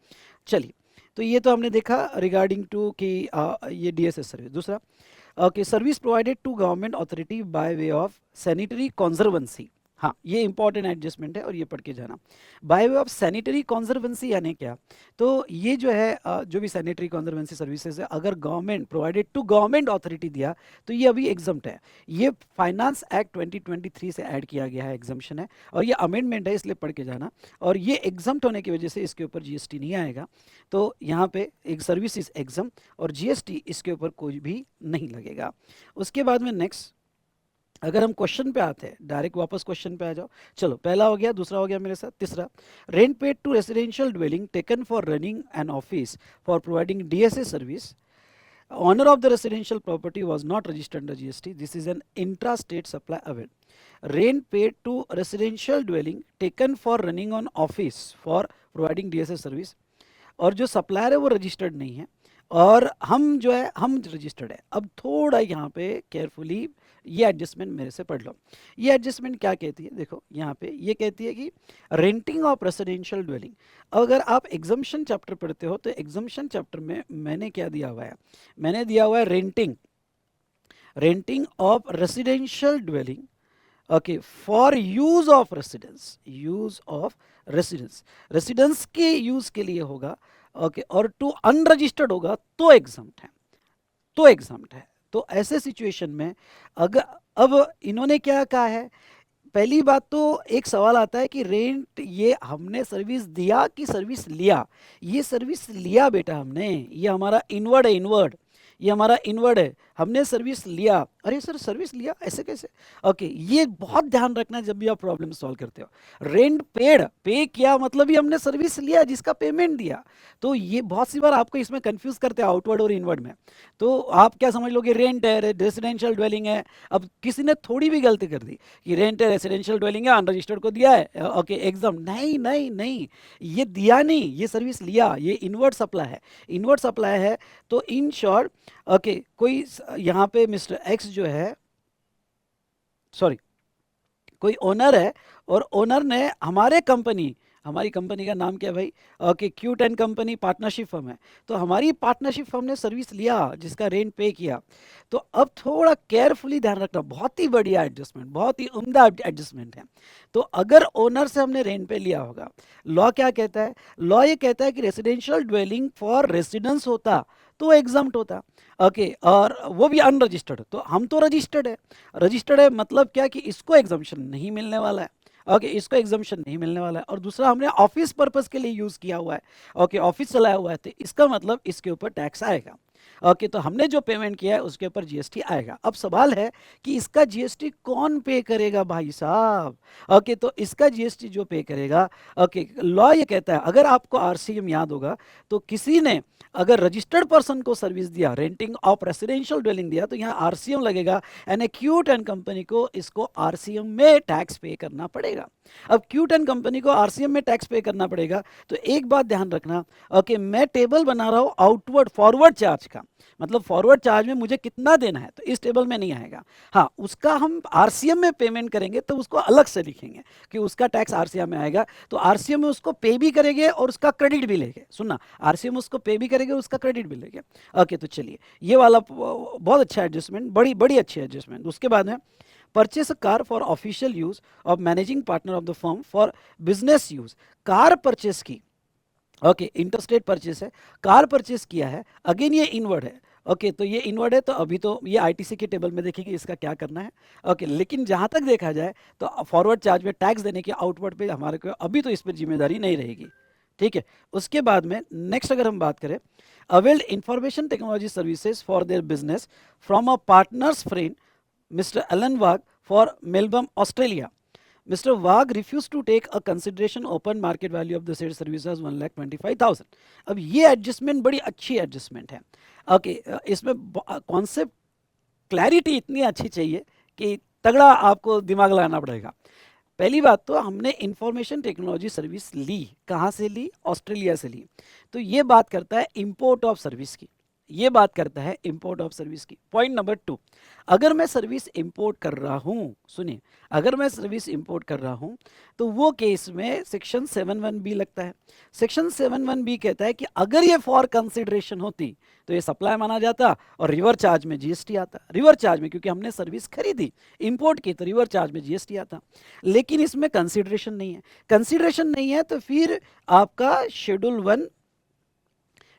चलिए, तो ये तो हमने देखा रिगार्डिंग टू कि ये डीएसए सर्विस। दूसरा okay service provided to government authority by way of sanitary conservancy, हाँ ये इंपॉर्टेंट एडजस्टमेंट है और ये पढ़ के जाना। बाय वे ऑफ सैनिटरी कॉन्जर्वेंसी यानी क्या, तो ये जो है जो भी सैनिटरी कॉन्जर्वेंसी सर्विसेज है, अगर government provided to government authority दिया तो ये अभी एग्जम्प्ट है। ये फाइनेंस एक्ट 2023 से ऐड किया गया है, एग्जम्पशन है, और ये अमेंडमेंट है, इसलिए पढ़ के जाना। और ये एग्जम्प्ट होने की वजह से इसके ऊपर जीएसटी नहीं आएगा, तो यहाँ पे एक सर्विस इज एग्जम्प्ट और जीएसटी इसके ऊपर कोई भी नहीं लगेगा। उसके बाद में नेक्स्ट अगर हम क्वेश्चन पे आते हैं, डायरेक्ट वापस क्वेश्चन पे आ जाओ। चलो, पहला हो गया, दूसरा हो गया मेरे साथ, तीसरा, rent paid to residential dwelling taken for running an office for providing DSA service, owner of the residential property was not registered under GST. This is an intra-state supply event. Rent paid to residential dwelling taken for running on office for providing DSA service, और जो supplier है वो registered नहीं है, और हम जो है हम रजिस्टर्ड है। अब थोड़ा यहाँ पे केयरफुली ये एडजस्टमेंट मेरे से पढ़ लो। ये एडजस्टमेंट क्या कहती है, देखो यहाँ पे ये कहती है कि रेंटिंग ऑफ रेसिडेंशियल ड्वेलिंग। अगर आप एग्जम्पशन चैप्टर पढ़ते हो तो एग्जम्पशन चैप्टर में मैंने क्या दिया हुआ है, मैंने दिया हुआ है renting of residential dwelling, okay, for use of residence, residence के यूज के लिए होगा, ओके, और टू अनरजिस्टर्ड होगा तो एग्जम्प्ट है, तो एग्जम्प्ट है। तो ऐसे सिचुएशन में अगर, अब इन्होंने क्या कहा है, पहली बात तो एक सवाल आता है कि रेंट ये हमने सर्विस दिया कि सर्विस लिया। ये सर्विस लिया बेटा हमने, ये हमारा इनवर्ड है, इनवर्ड, ये हमारा इनवर्ड है, हमने सर्विस लिया। अरे सर सर्विस लिया ऐसे कैसे? ओके, ये बहुत ध्यान रखना है जब भी आप प्रॉब्लम सॉल्व करते हो। रेंट पेड, पे किया मतलब ही हमने सर्विस लिया जिसका पेमेंट दिया। तो ये बहुत सी बार आपको इसमें कंफ्यूज करते हैं आउटवर्ड और इनवर्ड में। तो आप क्या समझ लोगे, रेंट है, रेसिडेंशियल ड्वेलिंग है। अब किसी ने थोड़ी भी गलती कर दी कि रेंट है, रेसिडेंशियल ड्वेलिंग है, अनरजिस्टर्ड को दिया है, ओके एग्जाम, नहीं नहीं नहीं, ये दिया नहीं, ये सर्विस लिया, ये इनवर्ड सप्लाई है, इनवर्ड सप्लाई है। तो इन शॉर्ट, ओके, कोई यहाँ पे मिस्टर एक्स जो है, सॉरी, कोई ओनर है, और ओनर ने हमारी कंपनी का नाम क्या है भाई, okay, cute and company partnership firm है। तो हमारी पार्टनरशिप फर्म ने सर्विस लिया जिसका रेंट पे किया। तो अब थोड़ा केयरफुली ध्यान रखना, बहुत ही बढ़िया एडजस्टमेंट, बहुत ही उम्दा एडजस्टमेंट है। तो अगर ओनर से हमने रेंट पे लिया होगा, लॉ क्या कहता है, लॉ ये कहता है कि रेसिडेंशियल ड्वेलिंग फॉर रेसिडेंस होता तो एग्जम्प्ट होता, ओके, और वो भी अनरजिस्टर्ड। तो हम तो रजिस्टर्ड है, रजिस्टर्ड है मतलब क्या कि इसको एग्जम्पशन नहीं मिलने वाला है, ओके, इसको एग्जम्पशन नहीं मिलने वाला है। और दूसरा, हमने ऑफिस पर्पस के लिए यूज किया हुआ है, ओके, ऑफिस चलाया हुआ है, तो इसका मतलब इसके ऊपर टैक्स आएगा, ओके। तो हमने जो पेमेंट किया है उसके ऊपर जीएसटी आएगा। अब सवाल है कि इसका जीएसटी कौन पे करेगा भाई साहब, ओके, तो इसका जीएसटी जो पे करेगा, ओके, लॉ ये कहता है, अगर आपको आरसीएम याद होगा, तो किसी ने अगर रजिस्टर्ड पर्सन को सर्विस दिया, रेंटिंग ऑफ रेसिडेंशियल ड्वेलिंग दिया, तो यहाँ आरसीएम लगेगा, एंड क्यूट एंड कंपनी को इसको आरसीएम में टैक्स पे करना पड़ेगा। अब क्यूट एंड कंपनी को आरसीएम में टैक्स पे करना पड़ेगा, तो एक बात ध्यान रखना, ओके, मैं टेबल बना रहा हूं आउटवर्ड फॉरवर्ड चार्ज का, मतलब फॉरवर्ड चार्ज में मुझे कितना देना है, तो इस टेबल में नहीं आएगा। हाँ, उसका हम आरसीएम में पेमेंट करेंगे तो उसको अलग से लिखेंगे कि उसका टैक्स आरसीएम में आएगा। तो आरसीएम में उसको पे भी करेंगे और उसका क्रेडिट भी लेंगे, सुनना, आरसीएम उसको पे भी करेंगे, उसका क्रेडिट भी लेंगे, ओके। तो चलिए, ये वाला बहुत अच्छा एडजस्टमेंट, बड़ी बड़ी अच्छी एडजस्टमेंट। उसके बाद में, purchase a car for official use of managing partner of the firm for business use, car purchase की, ओके, इंटरस्टेट परचेस है, कार परचेस किया है, अगेन ये इनवर्ड है, ओके, तो ये इनवर्ड है, तो अभी तो ये आईटीसी के टेबल में देखेंगे इसका क्या करना है, ओके। लेकिन जहां तक देखा जाए तो फॉरवर्ड चार्ज में टैक्स देने की आउटवर्ड पे हमारे को अभी तो इस पर जिम्मेदारी नहीं रहेगी, ठीक है। उसके बाद में नेक्स्ट अगर हम बात करें, availed information technology services for their business from a partners friend Mr. Alan Wag for Melbourne, Australia. Mr. Wag refused to take a consideration open market value of the said services 1,25,000. अब ये adjustment बड़ी अच्छी adjustment है, okay, इसमें concept clarity इतनी अच्छी चाहिए कि तगड़ा आपको दिमाग लगाना पड़ेगा। पहली बात तो, हमने इंफॉर्मेशन टेक्नोलॉजी सर्विस ली, कहाँ से ली, ऑस्ट्रेलिया से ली। तो ये बात करता है इंपोर्ट ऑफ सर्विस की, ये बात करता है इंपोर्ट ऑफ सर्विस की। पॉइंट नंबर 2, अगर मैं सर्विस इंपोर्ट कर रहा हूं, सुनिए, अगर मैं सर्विस इंपोर्ट कर रहा हूं, तो वो केस में सेक्शन 7(1)(b) लगता है। सेक्शन 7(1)(b) कहता है कि अगर ये फॉर कंसिडरेशन होती तो ये सप्लाई माना जाता और रिवर चार्ज में जीएसटी आता, रिवर चार्ज में, क्योंकि हमने सर्विस खरीदी, इंपोर्ट की, तो रिवर चार्ज में जीएसटी आता। लेकिन इसमें कंसिडरेशन नहीं है, कंसिडरेशन नहीं है, तो फिर आपका शेड्यूल 1,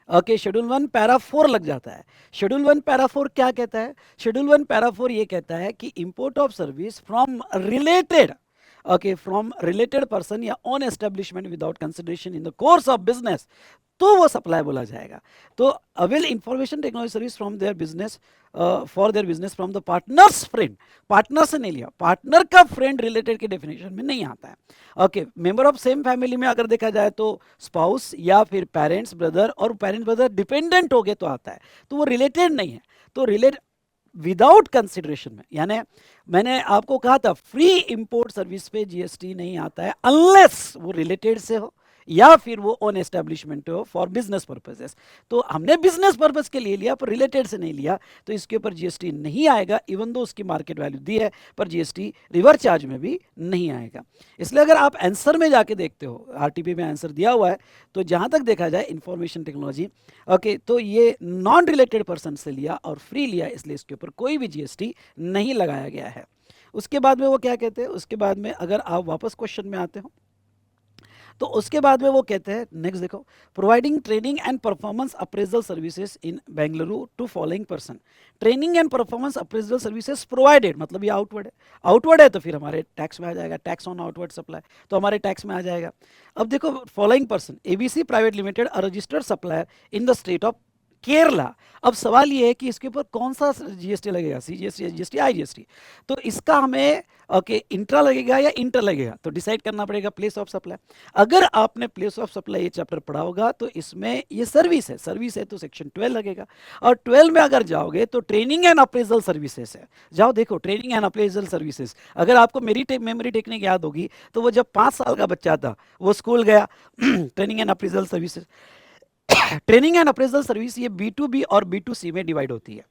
ओके, शेड्यूल 1 पैरा 4 लग जाता है। शेड्यूल 1 पैरा 4 क्या कहता है, शेड्यूल 1 पैरा 4 ये कहता है कि import of service from related, okay, from related person या own establishment without consideration in the course of business, तो वो सप्लाई बोला जाएगा। तो avail information technology service from their business for their business from the partners friend, partner से नहीं लिया, partner का फ्रेंड रिलेटेड के डेफिनेशन में नहीं आता है। Okay, member of same family में अगर देखा जाए तो स्पाउस या फिर पेरेंट्स ब्रदर, और पेरेंट्स ब्रदर डिपेंडेंट हो गए तो आता है, तो वो रिलेटेड नहीं है। तो रिलेट विदाउट कंसिडरेशन में, यानी मैंने आपको कहा था फ्री इंपोर्ट सर्विस पे जीएसटी नहीं आता है अनलेस वो रिलेटेड से हो या फिर वो ओन एस्टेब्लिशमेंट हो फॉर बिजनेस पर्पसेस। तो हमने बिजनेस पर्पस के लिए लिया पर रिलेटेड से नहीं लिया, तो इसके ऊपर जीएसटी नहीं आएगा, इवन दो उसकी मार्केट वैल्यू दी है, पर जीएसटी रिवर्स चार्ज में भी नहीं आएगा। इसलिए अगर आप आंसर में जाके देखते हो, आरटीपी में आंसर दिया हुआ है, तो जहां तक देखा जाए इंफॉर्मेशन टेक्नोलॉजी, ओके, तो ये नॉन रिलेटेड पर्सन से लिया और फ्री लिया, इसलिए इसके ऊपर कोई भी जीएसटी नहीं लगाया गया है। उसके बाद में वो क्या कहते हैं, उसके बाद में अगर आप वापस क्वेश्चन में आते हो तो उसके बाद में वो कहते हैं, नेक्स्ट देखो, providing training and performance appraisal services in Bengaluru to following person. Training and performance appraisal services provided, मतलब ये आउटवर्ड है, आउटवर्ड है तो फिर हमारे टैक्स में आ जाएगा, टैक्स ऑन आउटवर्ड सप्लाई, तो हमारे टैक्स में आ जाएगा। अब देखो, following person, ABC private limited, a registered supplier in the state of Kerala. अब सवाल ये है कि इसके ऊपर कौन सा जीएसटी लगेगा, सीजीएसटी, जीएसटी, आईजीएसटी। तो इसका हमें ओके इंट्रा लगेगा या इंटर लगेगा, तो डिसाइड करना पड़ेगा प्लेस ऑफ सप्लाई। अगर आपने प्लेस ऑफ सप्लाई ये चैप्टर पढ़ा होगा तो इसमें ये सर्विस है, सर्विस है तो सेक्शन 12 लगेगा। और 12 में अगर जाओगे तो ट्रेनिंग एंड अप्रेजल सर्विसेज है। जाओ देखो, ट्रेनिंग एंड अप्रेजल सर्विसेज, अगर आपको मेरी मेमोरी टेक्निक याद होगी तो वो जब 5 साल का बच्चा था वो स्कूल गया training and appraisal services, training and appraisal service ये B2B और B2C में डिवाइड होती है।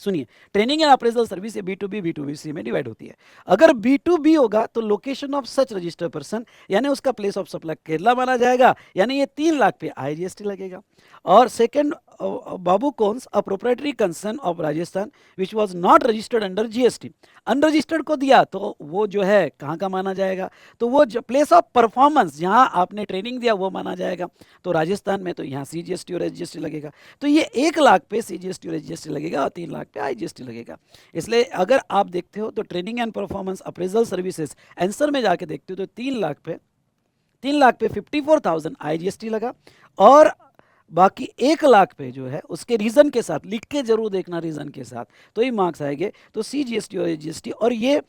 सुनिए, ट्रेनिंग एंड अप्रेजल सर्विस ये B2B B2C में डिवाइड होती है। अगर B2B होगा तो location of such registered person, यानी उसका प्लेस ऑफ सप्लाई केरला माना जाएगा, यानी ये 3 लाख पे आईजीएसटी लगेगा। और second, Babu cons, a proprietary concern of Rajasthan which was not registered under GST, unregistered को दिया तो वो जो है कहाँ का माना जाएगा, तो वो प्लेस ऑफ परफॉर्मेंस जहाँ आपने ट्रेनिंग दिया वो माना जाएगा। तो राजस्थान में तो यहाँ सीजीएसटी और एसजीएसटी लगेगा। तो ये 1 लाख पे सीजीएसटी और एसजीएसटी लगेगा और 3 लाख पे आईजीएसटी लगेगा। इसलिए अगर आप देखते हो तो training and performance appraisal services answer में जाके देखते हो तो 3 लाख पे 54,000 आईजीएसटी लगा, और बाकी 1 लाख पे जो है उसके रीजन के साथ लिख के जरूर देखना, रीजन के साथ तो ही मार्क्स आएंगे। तो सीजीएसटी और एसजीएसटी, और ये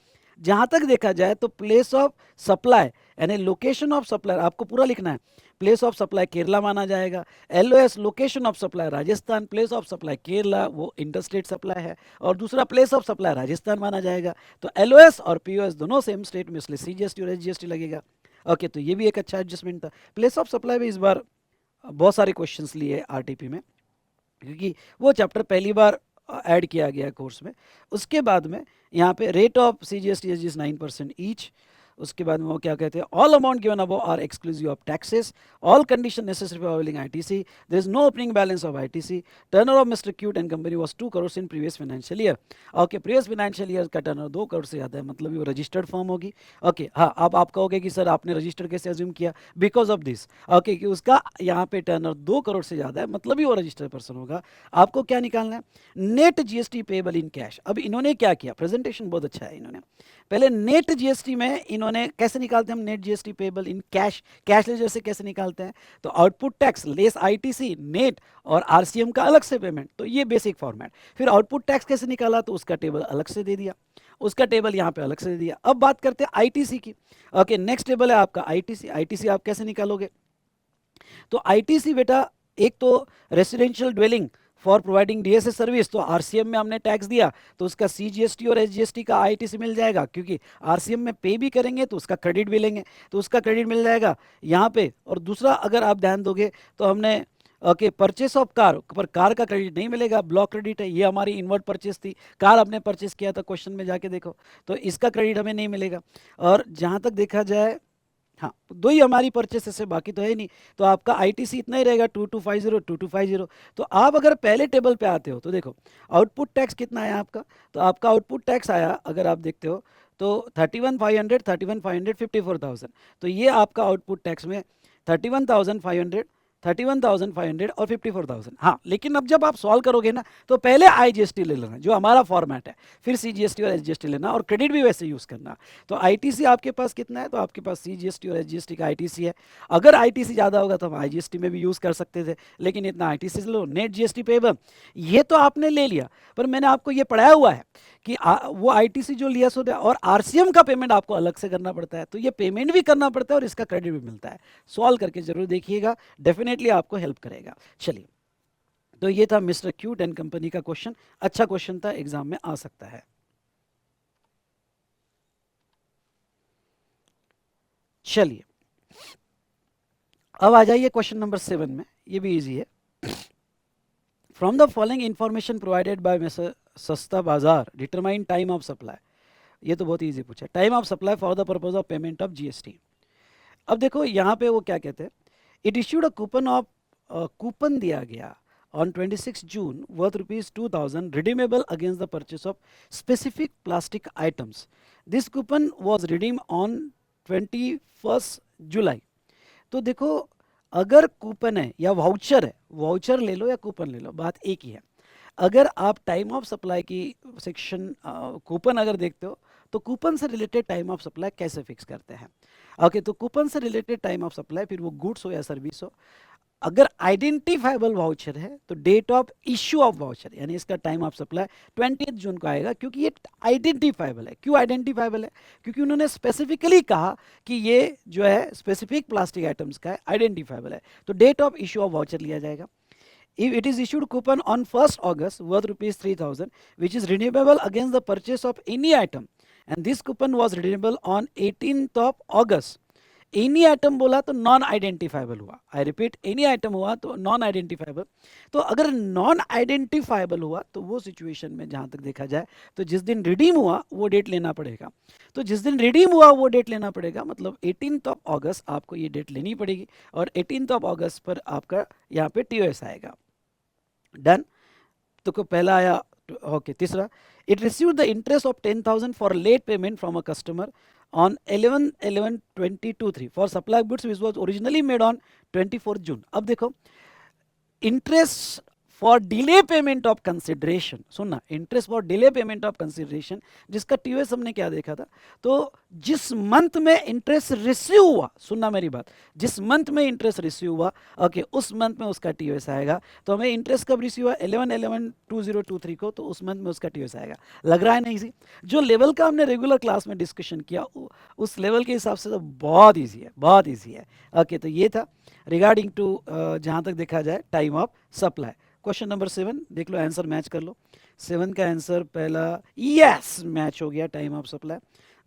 जहां तक देखा जाए तो प्लेस ऑफ सप्लाई यानी लोकेशन ऑफ सप्लाई आपको पूरा लिखना है। प्लेस ऑफ सप्लाई केरला माना जाएगा, LOS location of supply Rajasthan, place of supply Kerala वो इंटरस्टेट सप्लाई है, और दूसरा प्लेस ऑफ सप्लाई राजस्थान माना जाएगा। तो एलओएस और पीओएस दोनों सेम स्टेट में, इसलिए सीजीएसटी और एसजीएसटी लगेगा। ओके, तो ये भी एक अच्छा एडजस्टमेंट था। प्लेस ऑफ सप्लाई में इस बार बहुत सारे क्वेश्चंस लिए आरटीपी में, क्योंकि वो चैप्टर पहली बार ऐड किया गया कोर्स में। उसके बाद में यहाँ पे rate of CGST SGS 9% each. उसके बाद में वो क्या कहते हैं, all amount given above are exclusive of taxes, all condition necessary for availing ITC, there is no opening balance of ITC, turnover of mister cute and company was 2 crore in previous financial year. Okay, previous financial year का turnover 2 crore से ज़्यादा है, मतलब वो registered firm होगी। Okay, हाँ, अब आप कहोगे कि सर आपने रजिस्टर कैसे अज्यूम किया, बिकॉज ऑफ दिस, ओके, कि उसका यहाँ पे टर्नओवर 2 करोड़ से ज़्यादा है, मतलब ही वो रजिस्टर्ड पर्सन होगा। आपको क्या निकालना है, net GST payable in cash. अब इन्होंने क्या किया, प्रेजेंटेशन बहुत अच्छा है, इन्होंने पहले नेट जीएसटी में इन्होंने कैसे निकालते हैं हम net GST payable in cash, cash ledger से कैसे निकालते हैं, तो output tax less ITC net और आरसीएम का अलग से पेमेंट, तो ये बेसिक फॉर्मेट। फिर आउटपुट टैक्स कैसे निकाला, तो उसका टेबल अलग से दे दिया, उसका टेबल यहाँ पे अलग से दे दिया। अब बात करते हैं आईटीसी की। ओके, नेक्स्ट टेबल है आपका आईटीसी। आईटीसी आप कैसे निकालोगे, तो आईटीसी बेटा एक तो residential dwelling for providing DSA service, तो आरसीएम में हमने टैक्स दिया तो उसका सीजीएसटी और एसजीएसटी का आईटीसी मिल जाएगा, क्योंकि आरसीएम में पे भी करेंगे तो उसका क्रेडिट भी लेंगे, तो उसका क्रेडिट मिल जाएगा यहाँ पे। और दूसरा अगर आप ध्यान दोगे तो हमने ओके परचेस ऑफ कार, पर कार का क्रेडिट नहीं मिलेगा, ब्लॉक क्रेडिट है, ये हमारी इनवर्ट परचेस थी, कार हमने परचेस किया था, क्वेश्चन में जाके देखो, तो इसका क्रेडिट हमें नहीं मिलेगा। और जहाँ तक देखा जाए, हाँ, दो ही हमारी परचेसेस है, बाकी तो है नहीं, तो आपका आईटीसी इतना ही रहेगा 2250 2250। तो आप अगर पहले टेबल पे आते हो तो देखो आउटपुट टैक्स कितना आया आपका, तो आपका आउटपुट टैक्स आया अगर आप देखते हो तो 31,500 54,000, तो ये आपका आउटपुट टैक्स में 31,500 31,500 और 54,000। हाँ, लेकिन अब जब आप सॉल्व करोगे ना तो पहले आईजीएसटी ले लेना जो हमारा फॉर्मेट है, फिर सीजीएसटी और एसजीएसटी लेना और क्रेडिट भी वैसे यूज करना। तो आईटीसी आपके पास कितना है, तो आपके पास सीजीएसटी और एसजीएसटी का आईटीसी है। अगर आईटीसी ज्यादा होगा तो हम आईजीएसटी में भी यूज कर सकते थे, लेकिन इतना आईटीसी लो। नेट जीएसटी पेबल ये तो आपने ले लिया, पर मैंने आपको ये पढ़ाया हुआ है कि वो आईटीसी जो लिया सो और आरसीएम का पेमेंट आपको अलग से करना पड़ता है, तो ये पेमेंट भी करना पड़ता है और इसका क्रेडिट भी मिलता है। सॉल्व करके जरूर देखिएगा, डेफिनेटली आपको हेल्प करेगा। चलिए, तो ये था मिस्टर क्यूट एंड कंपनी का क्वेश्चन। अच्छा क्वेश्चन था, एग्जाम में आ सकता है। चलिए, अब आ जाइए क्वेश्चन नंबर 7 में, ये भी इजी है। From the following information provided by mister सस्ता बाजार डिटरमाइन टाइम ऑफ सप्लाई। ये तो बहुत इजी पूछा, time of supply for the purpose of payment of GST. अब देखो यहाँ पे वो क्या कहते हैं, it issued a coupon of, coupon दिया गया on 26 June worth rupees 2000 redeemable against the purchase of specific plastic items. This coupon was redeemed on 21st July. तो देखो, अगर कूपन है या वाउचर है, वाउचर ले लो या कूपन ले लो, बात एक ही है। अगर आप टाइम ऑफ सप्लाई की सेक्शन कूपन अगर देखते हो तो कूपन से रिलेटेड टाइम ऑफ सप्लाई कैसे फिक्स करते हैं। ओके, तो कूपन से रिलेटेड टाइम ऑफ सप्लाई, फिर वो गुड्स हो या सर्विस हो, अगर आइडेंटिफाइबल वाउचर है तो date of issue of voucher यानी इसका टाइम ऑफ सप्लाई 20 जून को आएगा, क्योंकि ये आइडेंटिफाइबल है। क्यों आइडेंटिफाइबल है? क्योंकि उन्होंने स्पेसिफिकली कहा कि ये जो है स्पेसिफिक प्लास्टिक आइटम्स का है, आइडेंटिफाइबल है, तो date of issue of voucher लिया जाएगा। If it is issued coupon on 1st August worth rupees 3000 which is redeemable against the purchase of any item and this coupon was redeemable on 18th of August, any item बोला तो non identifiable हुआ। I repeat, any item हुआ तो non identifiable. तो अगर non identifiable हुआ तो वो सिचुएशन में जहां तक देखा जाए तो जिस दिन रिडीम हुआ वो डेट लेना पड़ेगा। तो जिस दिन रिडीम हुआ वो डेट लेना पड़ेगा, मतलब 18th ऑफ अगस्त आपको ये डेट लेनी पड़ेगी और 18th ऑफ अगस्त पर आपका यहाँ पे टीओएस आएगा। डन। तो को पहला आया, ओके। तीसरा, it received the interest of 10,000 for late payment from a customer on 11/11/2023 for supply goods which was originally made on 24th June। अब देखो, interest for delay payment of consideration, सुनना, interest for delay payment of consideration जिसका TOS हमने क्या देखा था, तो जिस मंथ में इंटरेस्ट रिसीव हुआ, सुनना मेरी बात, जिस मंथ में इंटरेस्ट रिसीव हुआ, ओके, उस मंथ में उसका टीओएस आएगा। तो हमें इंटरेस्ट कब रिसीव हुआ? 11/11/2023 को, तो उस मंथ में उसका टीओएस आएगा। लग रहा है नहीं सी? जो लेवल का हमने रेगुलर क्लास में डिस्कशन किया उस लेवल के हिसाब से तो बहुत ईजी है, बहुत ईजी है। ओके, तो ये था रिगार्डिंग टू जहां तक देखा जाए time of supply. Question number 7 देख लो, आंसर मैच कर लो। 7 का आंसर पहला यस मैच हो गया, टाइम ऑफ सप्लाई।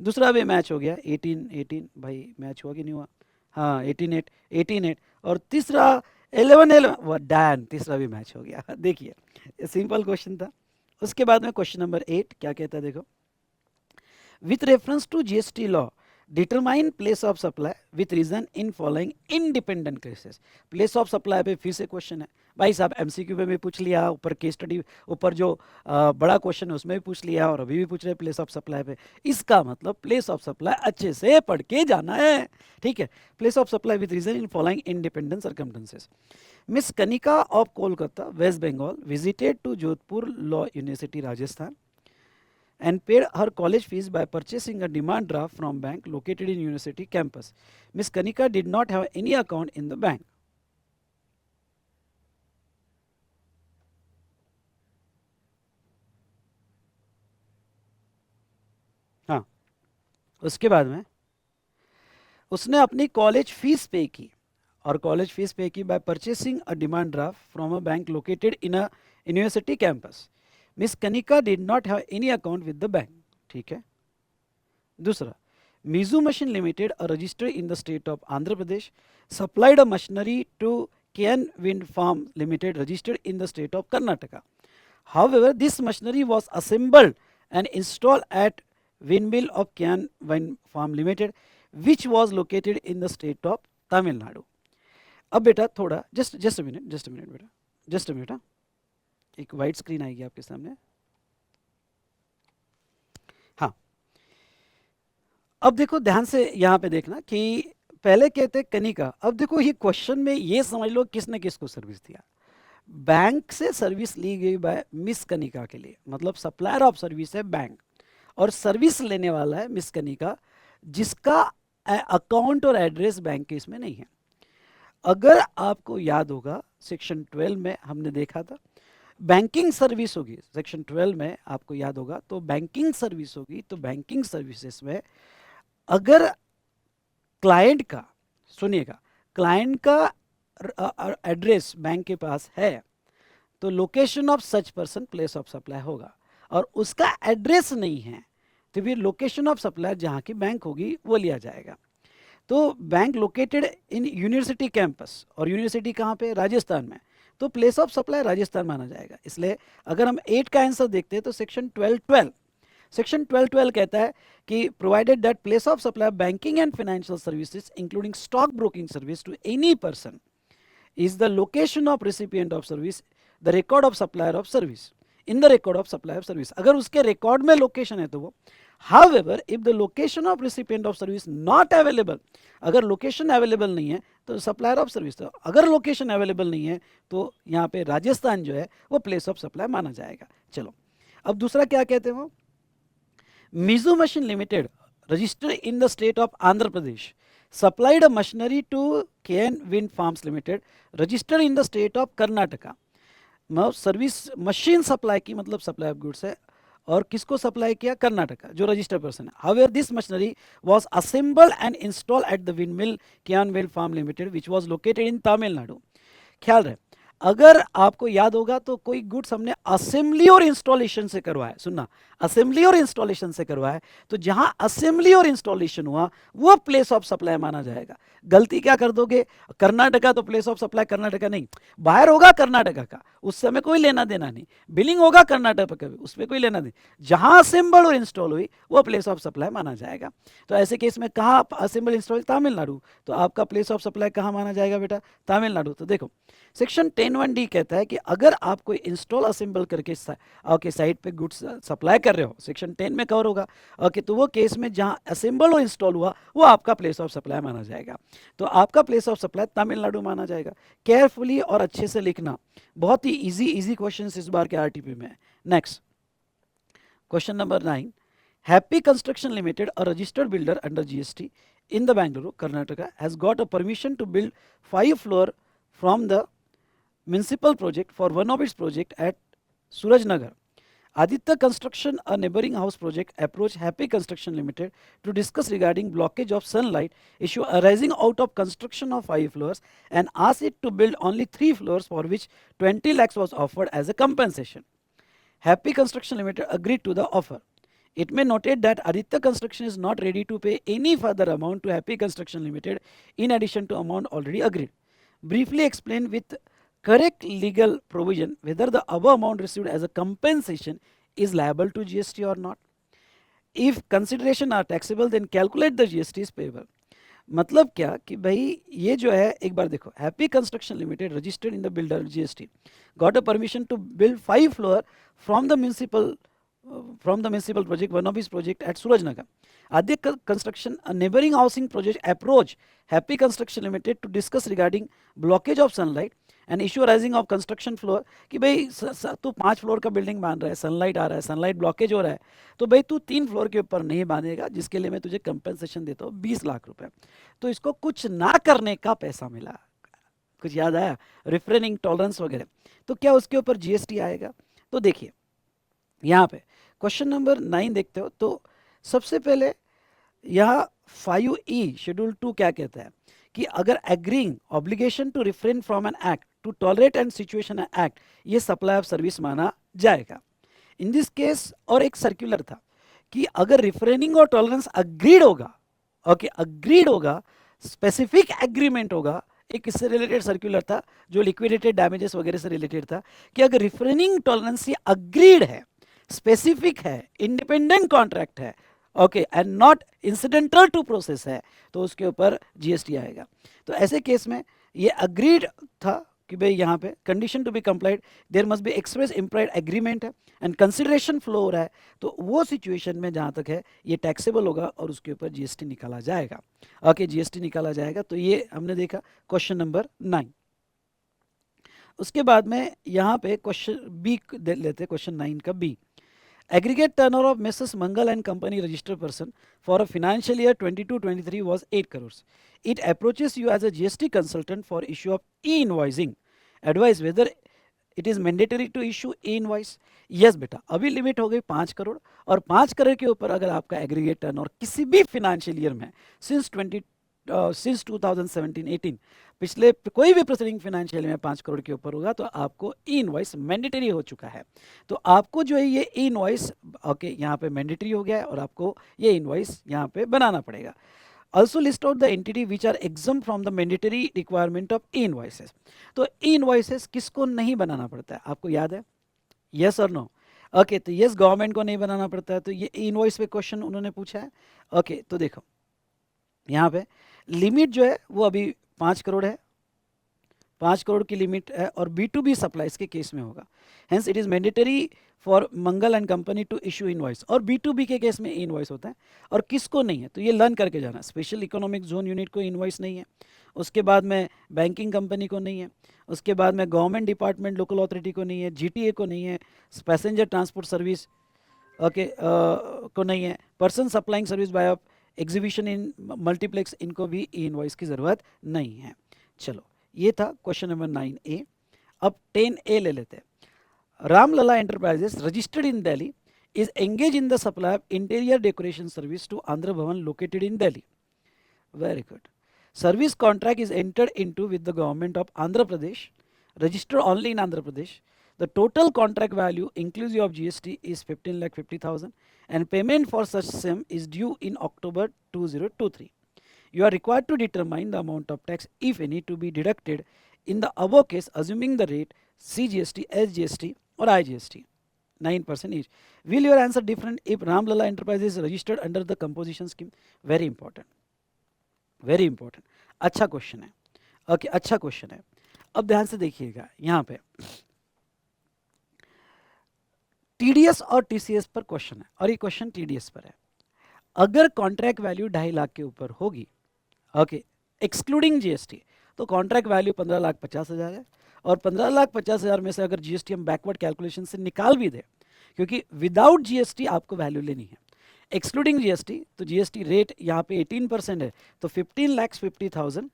दूसरा भी मैच हो गया, 18 भाई मैच हुआ कि नहीं हुआ? हाँ, 18 और तीसरा 11 डैन, तीसरा भी मैच हो गया। देखिए, सिंपल क्वेश्चन था। उसके बाद में क्वेश्चन नंबर 8 क्या कहता है, देखो, with reference to GST law determine place of supply with reason in following independent cases. Place of supply पे फिर से क्वेश्चन है भाई साहब, एमसीक्यू में भी पूछ लिया, ऊपर केस स्टडी ऊपर जो बड़ा क्वेश्चन है उसमें भी पूछ लिया और अभी भी पूछ रहे प्लेस ऑफ सप्लाई पे। इसका मतलब प्लेस ऑफ सप्लाई अच्छे से पढ़ के जाना है, ठीक है। Place of supply with reason in following independent circumstances. Miss Kanika of Kolkata West Bengal visited to Jodhpur law university Rajasthan and paid her college fees by purchasing a demand draft from bank located in university campus. Miss Kanika did not have any account in the bank. हाँ, उसके बाद में उसने अपनी college fees pay की और college fees pay की by purchasing a demand draft from a bank located in a university campus. Miss Kanika did not have any account with the bank, ठीक है। दूसरा, मिजू machine limited a registered in the state of Andhra Pradesh supplied a machinery to Ken wind farm limited registered in the state of Karnataka. However, this machinery was assembled and installed at windmill of Kian Wind Farm Limited, which was located in the state of Tamil Nadu. अब बेटा थोड़ा just a minute बेटा, just a minute. हाँ, एक white screen आएगी आपके सामने। हाँ, अब देखो ध्यान से यहाँ पे देखना कि पहले कहते कनिका, अब देखो ये क्वेश्चन में ये समझ लो किसने किसको सर्विस दिया। बैंक से सर्विस ली गई बाय मिस कनिका के लिए, मतलब सप्लायर ऑफ सर्विस है बैंक, और सर्विस लेने वाला है मिस कनिका, जिसका अकाउंट और एड्रेस बैंक के इसमें नहीं है। अगर आपको याद होगा सेक्शन 12 में हमने देखा था बैंकिंग सर्विस होगी, सेक्शन 12 में आपको याद होगा, तो बैंकिंग सर्विस होगी, तो बैंकिंग सर्विसेज में अगर क्लाइंट का, सुनिएगा, क्लाइंट का एड्रेस बैंक के पास है तो location of such person place of supply होगा, और उसका एड्रेस नहीं है तो फिर लोकेशन ऑफ सप्लाई जहाँ की बैंक होगी वो लिया जाएगा। तो bank located in university campus, और यूनिवर्सिटी कहाँ पे, राजस्थान में, तो प्लेस ऑफ सप्लाई राजस्थान माना जाएगा। इसलिए अगर हम 8 का आंसर देखते हैं तो सेक्शन 12 सेक्शन 12 कहता है कि provided that place of supply banking and financial services including stock broking service to any person is the location of recipient of service the record of supplier of service in the record of supplier of service। अगर उसके record में location है तो वो, however if the location of recipient of service not available, अगर location available नहीं है तो सप्लायर ऑफ सर्विस, तो अगर लोकेशन अवेलेबल नहीं है तो यहाँ पे राजस्थान जो है वो प्लेस ऑफ सप्लाई माना जाएगा। चलो अब दूसरा क्या कहते हैं वो, Meizu machine limited registered in the state of Andhra Pradesh supplied a machinery to KN Wind Farms Limited registered in the state of Karnataka. मतलब सर्विस मशीन सप्लाई की, मतलब सप्लाई ऑफ गुड्स है, और किसको सप्लाई किया, कर्नाटका, जो रजिस्टर्ड पर्सन है। However this machinery was assembled and installed at the windmill KN wind farm limited which was located in Tamil Nadu. ख्याल रहे, अगर आपको याद होगा तो कोई गुड्स हमने असेंबली और इंस्टॉलेशन से करवाया, सुनना, असेंबली और इंस्टॉलेशन से करवाया, तो जहां असेंबली और इंस्टॉलेशन हुआ वो प्लेस ऑफ सप्लाई माना जाएगा। गलती क्या कर दोगे, कर्नाटका तो प्लेस ऑफ सप्लाई कर्नाटका नहीं, बाहर होगा कर्नाटका का, उससे हमें कोई लेना देना नहीं, बिलिंग होगा कर्नाटका का, उसमें कोई लेना नहीं, जहां असेंबल और इंस्टॉल हुई वो प्लेस ऑफ सप्लाई माना जाएगा। तो ऐसे केस में कहाँ असेंबल इंस्टॉल, तमिलनाडु, तो आपका प्लेस ऑफ सप्लाई कहाँ माना जाएगा बेटा, तमिलनाडु। तो देखो सेक्शन 10(1)(d) कहता है कि अगर आप कोई इंस्टॉल असेंबल करके ओके साइट पे गुड्स सप्लाई कर रहे हो, सेक्शन 10 में कवर होगा, ओके, तो वो केस में जहां असेंबल और इंस्टॉल हुआ वो आपका प्लेस ऑफ सप्लाई माना जाएगा। तो आपका प्लेस ऑफ सप्लाई तमिलनाडु माना जाएगा। केयरफुली और अच्छे से लिखना, बहुत ही इजी क्वेश्चन इस बार के आरटीपी में। Next question number 9, happy construction limited, a registered builder under GST in the Bangalore, Karnataka, has got a permission to build 5 floors from the municipal project for one of its project at Surajnagar. Aditya Construction, a neighboring house project, approached Happy Construction Limited to discuss regarding blockage of sunlight issue arising out of construction of 5 floors and asked it to build only 3 floors, for which 20 lakhs was offered as a compensation. Happy Construction Limited agreed to the offer. It may noted that Aditya Construction is not ready to pay any further amount to Happy Construction Limited in addition to amount already agreed. Briefly explain with correct legal provision whether the above amount received as a compensation is liable to GST or not. If consideration are taxable, then calculate the GST is payable. मतलब क्या कि भाई ये जो है, एक बार देखो, happy construction limited registered in the builder GST got a permission to build 5 floor from the municipal project, one of his project at Surajnagar. Aditya Construction, a neighboring housing project, approached Happy Construction Limited to discuss regarding blockage of sunlight and issue arising of construction floor कि भाई तू 5 floor का building बांध रहा है, sunlight आ रहा है, sunlight blockage हो रहा है, तो भाई तू 3 फ्लोर के ऊपर नहीं बांधेगा, जिसके लिए मैं तुझे कंपनसेशन देता हूँ 20 लाख रुपए। तो इसको कुछ ना करने का पैसा मिला, कुछ याद आया, रिफ्रेनिंग टॉलरेंस वगैरह, तो क्या उसके ऊपर जीएसटी आएगा। तो देखिए यहाँ पे क्वेश्चन नंबर 9 देखते हो, तो सबसे पहले यहाँ 5E शेड्यूल 2 क्या कहता है कि अगर agreeing obligation to refrain from an act to tolerate and situation act, ये सप्लाई ऑफ सर्विस माना जाएगा इन दिस केस। और एक सर्कुलर था कि अगर रिफ्रेनिंग और टॉलरेंस अग्रीड होगा, ओके, अग्रीड होगा, स्पेसिफिक एग्रीमेंट होगा, एक इससे रिलेटेड सर्कुलर था जो लिक्विडेटेड डैमेजेस वगैरह से रिलेटेड था, कि अगर रिफ्रेनिंग टॉलरेंस ये अग्रीड है, स्पेसिफिक है, इंडिपेंडेंट कॉन्ट्रैक्ट है, okay, and not incidental to process है, तो उसके ऊपर जीएसटी आएगा। तो ऐसे केस में ये अग्रीड था, कि भाई यहाँ पे condition to be complied there must be express implied agreement है एंड कंसिडरेशन फ्लो हो रहा है, तो वो सिचुएशन में जहाँ तक है ये टैक्सेबल होगा और उसके ऊपर जीएसटी निकाला जाएगा। ओके, जीएसटी निकाला जाएगा। तो ये हमने देखा क्वेश्चन नंबर 9। उसके बाद में यहाँ पे क्वेश्चन बी लेते, क्वेश्चन 9 का B. Aggregate turnover of Mrs. Mangal and Company registered person for a financial year 22-23 was 8 crores. It approaches you as a GST consultant for issue of e-invoicing. Advise whether it is mandatory to issue e-invoice. Yes बेटा, अभी limit हो गई 5 करोड़, और 5 करोड़ के ऊपर अगर आपका aggregate turnover किसी भी फिनेंशियल ईयर में सिंस 2017-18 पिछले कोई भी प्रोसीडिंग फाइनेंशियल में 5 करोड़ के ऊपर होगा तो आपको ई इनवॉइस मैंडेटरी हो चुका है। तो आपको जो है ये ई इनवॉइस ओके यहाँ पे मैंडेटरी हो गया है और आपको ये इनवॉइस यहाँ पे बनाना पड़ेगा। Also list out the entity which are exempt from the mandatory requirement of e-invoices. तो e-invoices किसको नहीं बनाना पड़ता है, आपको याद है? यस और नो? ओके, तो यस गवर्नमेंट को नहीं बनाना पड़ता है, तो ये इनवॉइस पे क्वेश्चन उन्होंने पूछा है। ओके, तो देखो यहाँ पे लिमिट जो है वो अभी 5 करोड़ है, 5 करोड़ की लिमिट है और B2B सप्लाईज के केस में होगा। Hence it is mandatory for Mangal and company to issue invoice, और B2B के केस में इनवॉइस होता है। और किसको नहीं है, तो ये लर्न करके जाना। स्पेशल इकोनॉमिक जोन यूनिट को इनवॉइस नहीं है, उसके बाद में बैंकिंग कंपनी को नहीं है, उसके बाद में गवर्नमेंट डिपार्टमेंट लोकल अथॉरिटी को नहीं है, GTA को नहीं है, पैसेंजर ट्रांसपोर्ट सर्विस ओके को नहीं है, person supplying service by exhibition in multiplex, इनको भी इनवॉइस की ज़रूरत नहीं है। चलो, ये था क्वेश्चन नंबर 9A। अब 10A ले लेते हैं। Ramlala enterprises registered in Delhi is engaged in the supply of interior decoration service to Andhra Bhavan located in Delhi. Very good. Service contract is entered into with the government of Andhra Pradesh, registered only in Andhra Pradesh. The total contract value inclusive of GST is 15,50,000 and payment for such sum is due in October 2023. You are required to determine the amount of tax, if any, to be deducted in the above case, assuming the rate CGST, SGST or IGST 9% each. Will your answer different if Ramlala Enterprises is registered under the composition scheme? Very important, very important. अच्छा question है, okay अच्छा question है। अब ध्यान से देखिएगा यहाँ पे TDS और TCS पर क्वेश्चन है, और ये क्वेश्चन TDS पर है। अगर कॉन्ट्रैक्ट वैल्यू 2.5 लाख के ऊपर होगी, ओके एक्सक्लूडिंग GST, तो कॉन्ट्रैक्ट वैल्यू 15,50,000 है, और 15,50,000 में से अगर GST हम बैकवर्ड कैलकुलेशन से निकाल भी दे, क्योंकि विदाउट GST आपको वैल्यू लेनी है, एक्सक्लूडिंग GST, तो GST रेट यहाँ पे 18% है, तो 15,50,000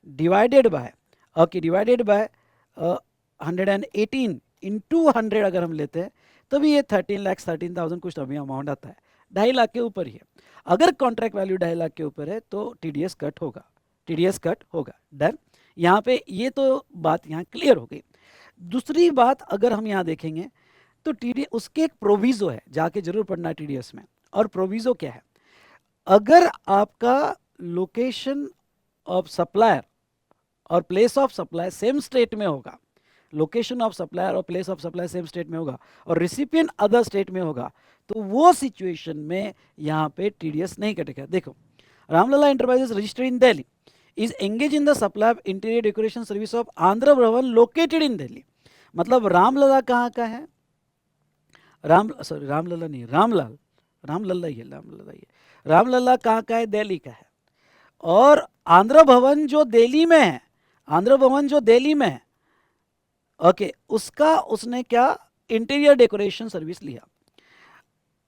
divided by okay divided by 118 into 100 अगर हम लेते हैं तभी ये 13,13,000 कुछ अभी अमाउंट आता है, 2.5 लाख के ऊपर ही है। अगर कॉन्ट्रैक्ट वैल्यू 2.5 लाख के ऊपर है तो TDS कट होगा, TDS कट होगा। डन, यहाँ पे ये तो बात यहाँ क्लियर हो गई। दूसरी बात अगर हम यहाँ देखेंगे तो TDS उसके एक प्रोविजो है, जाके जरूर पढ़ना है TDS में, और प्रोविजो क्या है, अगर आपका लोकेशन ऑफ सप्लायर और place of supply same state में होगा, लोकेशन ऑफ सप्लायर और place of supply same state में होगा और रिसिपिएंट अदर स्टेट में होगा, तो वो सिचुएशन में यहाँ पे TDS नहीं कटेगा। देखो, Ramlala enterprises registered in Delhi is engage in the supply of interior decoration service of Andhra Bhavan located इन दिल्ली। मतलब रामलला कहाँ का है, रामलला नहीं, रामलला ही है, रामलला कहाँ का है, दिल्ली का है। और आंध्र भवन जो दिल्ली में है, आंध्र भवन जो दिल्ली में है ओके उसका उसने क्या इंटीरियर डेकोरेशन सर्विस लिया।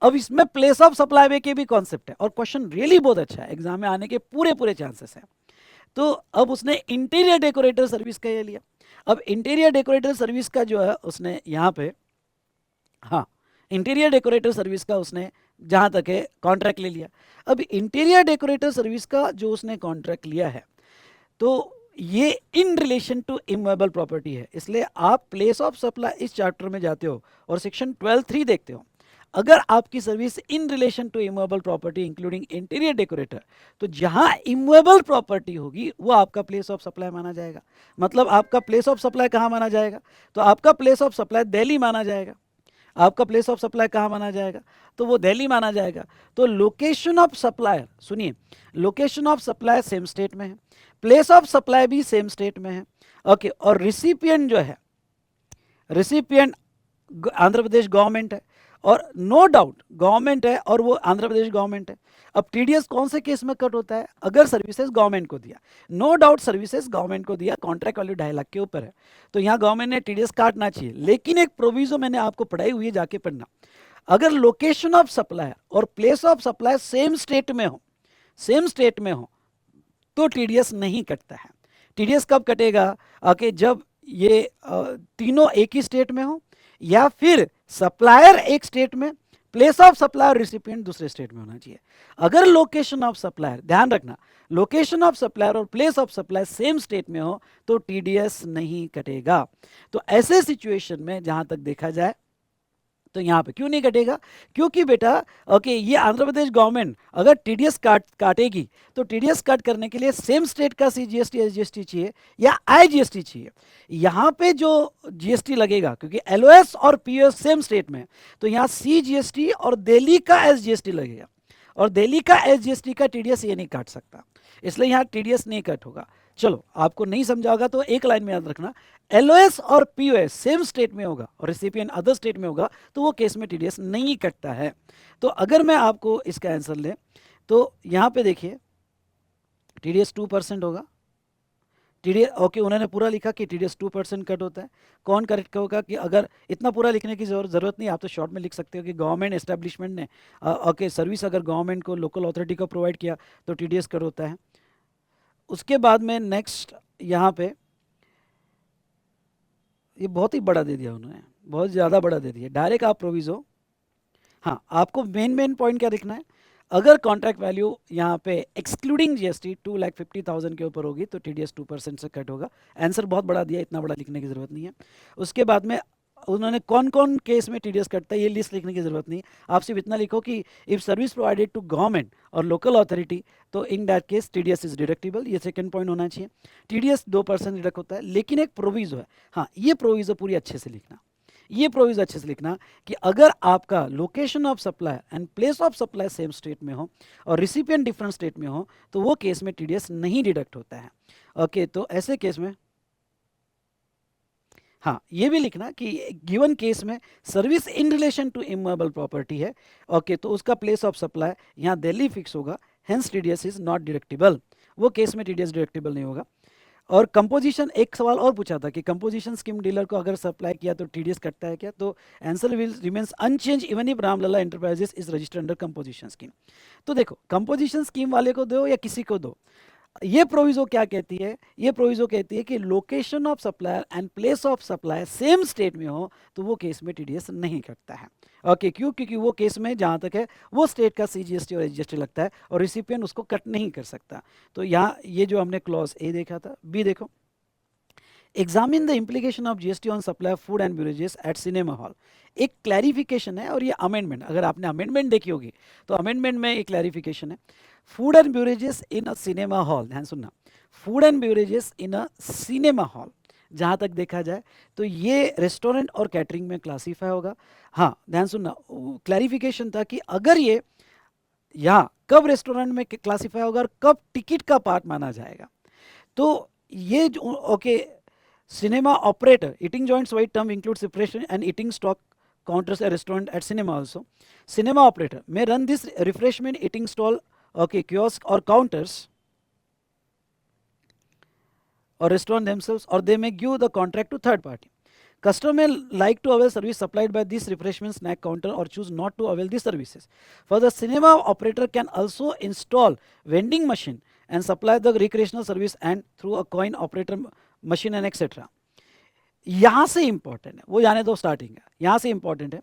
अब इसमें प्लेस ऑफ सप्लाई के भी कॉन्सेप्ट है और क्वेश्चन रियली बहुत अच्छा है, एग्जाम में आने के पूरे चांसेस हैं। तो अब उसने इंटीरियर डेकोरेटर सर्विस का ये लिया। अब इंटीरियर डेकोरेटर सर्विस का जो है उसने यहाँ पे, हाँ इंटीरियर डेकोरेटर सर्विस का उसने जहाँ तक है कॉन्ट्रैक्ट ले लिया। अब इंटीरियर डेकोरेटर सर्विस का जो उसने कॉन्ट्रैक्ट लिया है तो ये in relation to immovable property है, इसलिए आप प्लेस ऑफ सप्लाई इस चैप्टर में जाते हो और सेक्शन 12(3) देखते हो। अगर आपकी service in relation to immovable property including interior decorator, तो जहां इमूवेबल प्रॉपर्टी होगी वो आपका प्लेस ऑफ सप्लाई माना जाएगा। मतलब आपका प्लेस ऑफ सप्लाई कहाँ माना जाएगा, तो आपका प्लेस ऑफ सप्लाई दिल्ली माना जाएगा। आपका प्लेस ऑफ सप्लाई कहाँ माना जाएगा, तो वो दिल्ली माना जाएगा। तो लोकेशन ऑफ सप्लायर, सुनिए, location of supply same state में है, प्लेस ऑफ सप्लाई भी सेम स्टेट में है, ओके, और रिसिपिएंट जो है, रिसिपिएंट आंध्र प्रदेश गवर्नमेंट है, और नो डाउट गवर्नमेंट है और वो आंध्र प्रदेश गवर्नमेंट है। अब टीडीएस कौन से केस में कट होता है? अगर सर्विसेज गवर्नमेंट को दिया, नो डाउट सर्विसेज गवर्नमेंट को दिया, कॉन्ट्रैक्ट वैल्यू 2.5 लाख के ऊपर है, तो यहाँ गवर्नमेंट ने टीडीएस काटना चाहिए। लेकिन एक प्रोविजो मैंने आपको पढ़ाई हुई है, जाके पढ़ना, अगर लोकेशन ऑफ सप्लायर और place of supply same state में हो, सेम स्टेट में हो, तो टीडीएस नहीं कटता है। टीडीएस कब कटेगा? आके जब ये तीनों एक ही स्टेट में हो, या फिर सप्लायर एक स्टेट में, प्लेस ऑफ सप्लायर रिसिपिएंट दूसरे स्टेट में होना चाहिए। अगर लोकेशन ऑफ सप्लायर, ध्यान रखना, लोकेशन ऑफ सप्लायर और place of supply same state में हो तो टीडीएस नहीं कटेगा। तो ऐसे सिचुएशन में जहां तक देखा जाए तो यहाँ पे क्यों नहीं कटेगा? क्योंकि बेटा ओके, ये आंध्र प्रदेश गवर्नमेंट अगर टीडीएस काटेगी तो टीडीएस कट करने के लिए सेम स्टेट का सीजीएसटी एसजीएसटी चाहिए या आईजीएसटी चाहिए। यहाँ पे जो जीएसटी लगेगा, क्योंकि एलओएस और पीओएस सेम स्टेट में, तो यहाँ सीजीएसटी और दिल्ली का एसजीएसटी लगेगा, और दिल्ली का एसजीएसटी का टीडीएस ये नहीं काट सकता, इसलिए यहाँ टीडीएस नहीं कट होगा। चलो, आपको नहीं समझा होगा तो एक लाइन में याद रखना, एलओएस और पीओएस सेम स्टेट में होगा और रिसिपिएंट अदर स्टेट में होगा तो वो केस में टीडीएस नहीं कटता है। तो अगर मैं आपको इसका आंसर ले तो यहाँ पे देखिए टीडीएस 2% होगा। टीडीएस ओके, उन्होंने पूरा लिखा कि टीडीएस 2% कट होता है। कौन करेक्ट होगा? कि अगर इतना पूरा लिखने की जरूरत नहीं, आप तो शॉर्ट में लिख सकते हो कि गवर्नमेंट एस्टेब्लिशमेंट ने ओके सर्विस अगर गवर्नमेंट को लोकल अथॉरिटी को प्रोवाइड किया तो टीडीएस कट होता है। उसके बाद में नेक्स्ट यहाँ पे ये बहुत ही बड़ा दे दिया उन्होंने, बहुत ज़्यादा बड़ा दे दिया, डायरेक्ट आप प्रोविजो। हाँ, आपको मेन पॉइंट क्या देखना है? अगर कॉन्ट्रैक्ट वैल्यू यहाँ पे एक्सक्लूडिंग जीएसटी 2,50,000 के ऊपर होगी तो टीडीएस 2% से कट होगा। आंसर बहुत बड़ा दिया, इतना बड़ा लिखने की जरूरत नहीं है। उसके बाद में उन्होंने कौन कौन केस में टीडीएस कटता है ये लिस्ट लिखने की जरूरत नहीं, आप सिर्फ इतना लिखो कि if service provided to government और लोकल अथॉरिटी तो in that case TDS is deductible. ये सेकंड पॉइंट होना चाहिए। टीडीएस 2% डिडक्ट होता है, लेकिन एक प्रोविजो है। हाँ, ये प्रोविजो पूरी अच्छे से लिखना, ये प्रोविजो अच्छे से लिखना कि अगर आपका location of supply and place of supply same state में हो और रिसिपिएंट डिफरेंट स्टेट में हो तो वो केस में टीडीएस नहीं डिडक्ट होता है। ओके, तो ऐसे केस में हाँ, ये भी लिखना कि गिवन केस में service in relation to immovable property है, ओके, तो उसका प्लेस ऑफ सप्लाई यहाँ दिल्ली फिक्स होगा, hence TDS is not deductible. वो केस में टीडीएस डिडक्टिबल नहीं होगा। और कंपोजिशन, एक सवाल और पूछा था कि कंपोजिशन स्कीम डीलर को अगर सप्लाई किया तो टीडीएस कटता है क्या? तो answer will remains unchange even if Ramlalla enterprises is registered under composition scheme. तो देखो, कंपोजिशन स्कीम वाले को दो या किसी को दो, ये प्रोविजो क्या कहती है? ये प्रोविजो कहती है कि location of supplier and place of supply same state में हो तो वो केस में टीडीएस नहीं कटता है। ओके, क्यों? क्योंकि वो केस में जहां तक है वो स्टेट का सीजीएसटी और एसजीएसटी लगता है और रिसिपिएंट उसको कट नहीं कर सकता। तो यहाँ ये जो हमने क्लॉज ए देखा था, बी देखो, examine the implication of GST on supply food and beverages eight cinema hall. एक क्लैरिफिकेशन है और ये अमेंडमेंट, अगर आपने अमेंडमेंट देखी होगी तो अमेंडमेंट में एक क्लैरिफिकेशन है। Food and beverages in a cinema hall, ध्यान सुनना, food and beverages in a cinema hall जहाँ तक देखा जाए तो ये रेस्टोरेंट और कैटरिंग में क्लासीफाई होगा। हाँ, ध्यान सुनना, क्लैरिफिकेशन था कि अगर ये यहाँ कब रेस्टोरेंट में क्लासीफाई होगा और कब टिकट का पार्ट माना जाएगा। तो ये जो okay, cinema operator eating joints wide term includes separation and eating stock counters a restaurant at cinema also. Cinema operator may run this refreshment eating stall, okay, kiosk or counters or restaurant themselves, or they may give the contract to third party. Customer may like to avail service supplied by this refreshment snack counter or choose not to avail these services. For the cinema operator can also install vending machine and supply the recreational service and through a coin operator machine and etc. यहाँ से important है, वो जाने दो starting है, यहाँ से important है।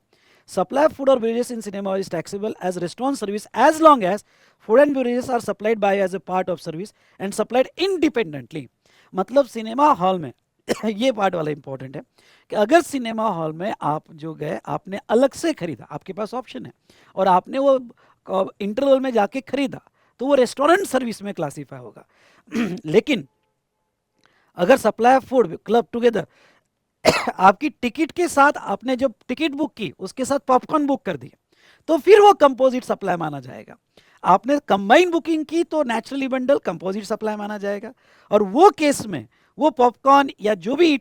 सप्लाई फूड और beverages in cinema is taxable as restaurant service as long as food and beverages are supplied by as a part of service and supplied independently. मतलब सिनेमा हॉल में ये part वाला important है कि अगर cinema hall में आप जो गए, आपने अलग से खरीदा, आपके पास ऑप्शन है और आपने वो इंटरवल में जाके खरीदा तो वो रेस्टोरेंट सर्विस में क्लासीफाई होगा। लेकिन अगर सप्लाई फूड क्लब टुगेदर आपकी टिकट के साथ, आपने जब टिकट बुक की उसके साथ पॉपकॉर्न बुक कर दिया तो फिर वो कंपोजिट सप्लाई माना जाएगा। आपने कंबाइन बुकिंग की तो नेचुरली बंडल कंपोजिट सप्लाई माना जाएगा और वो केस में वो पॉपकॉर्न या जो भी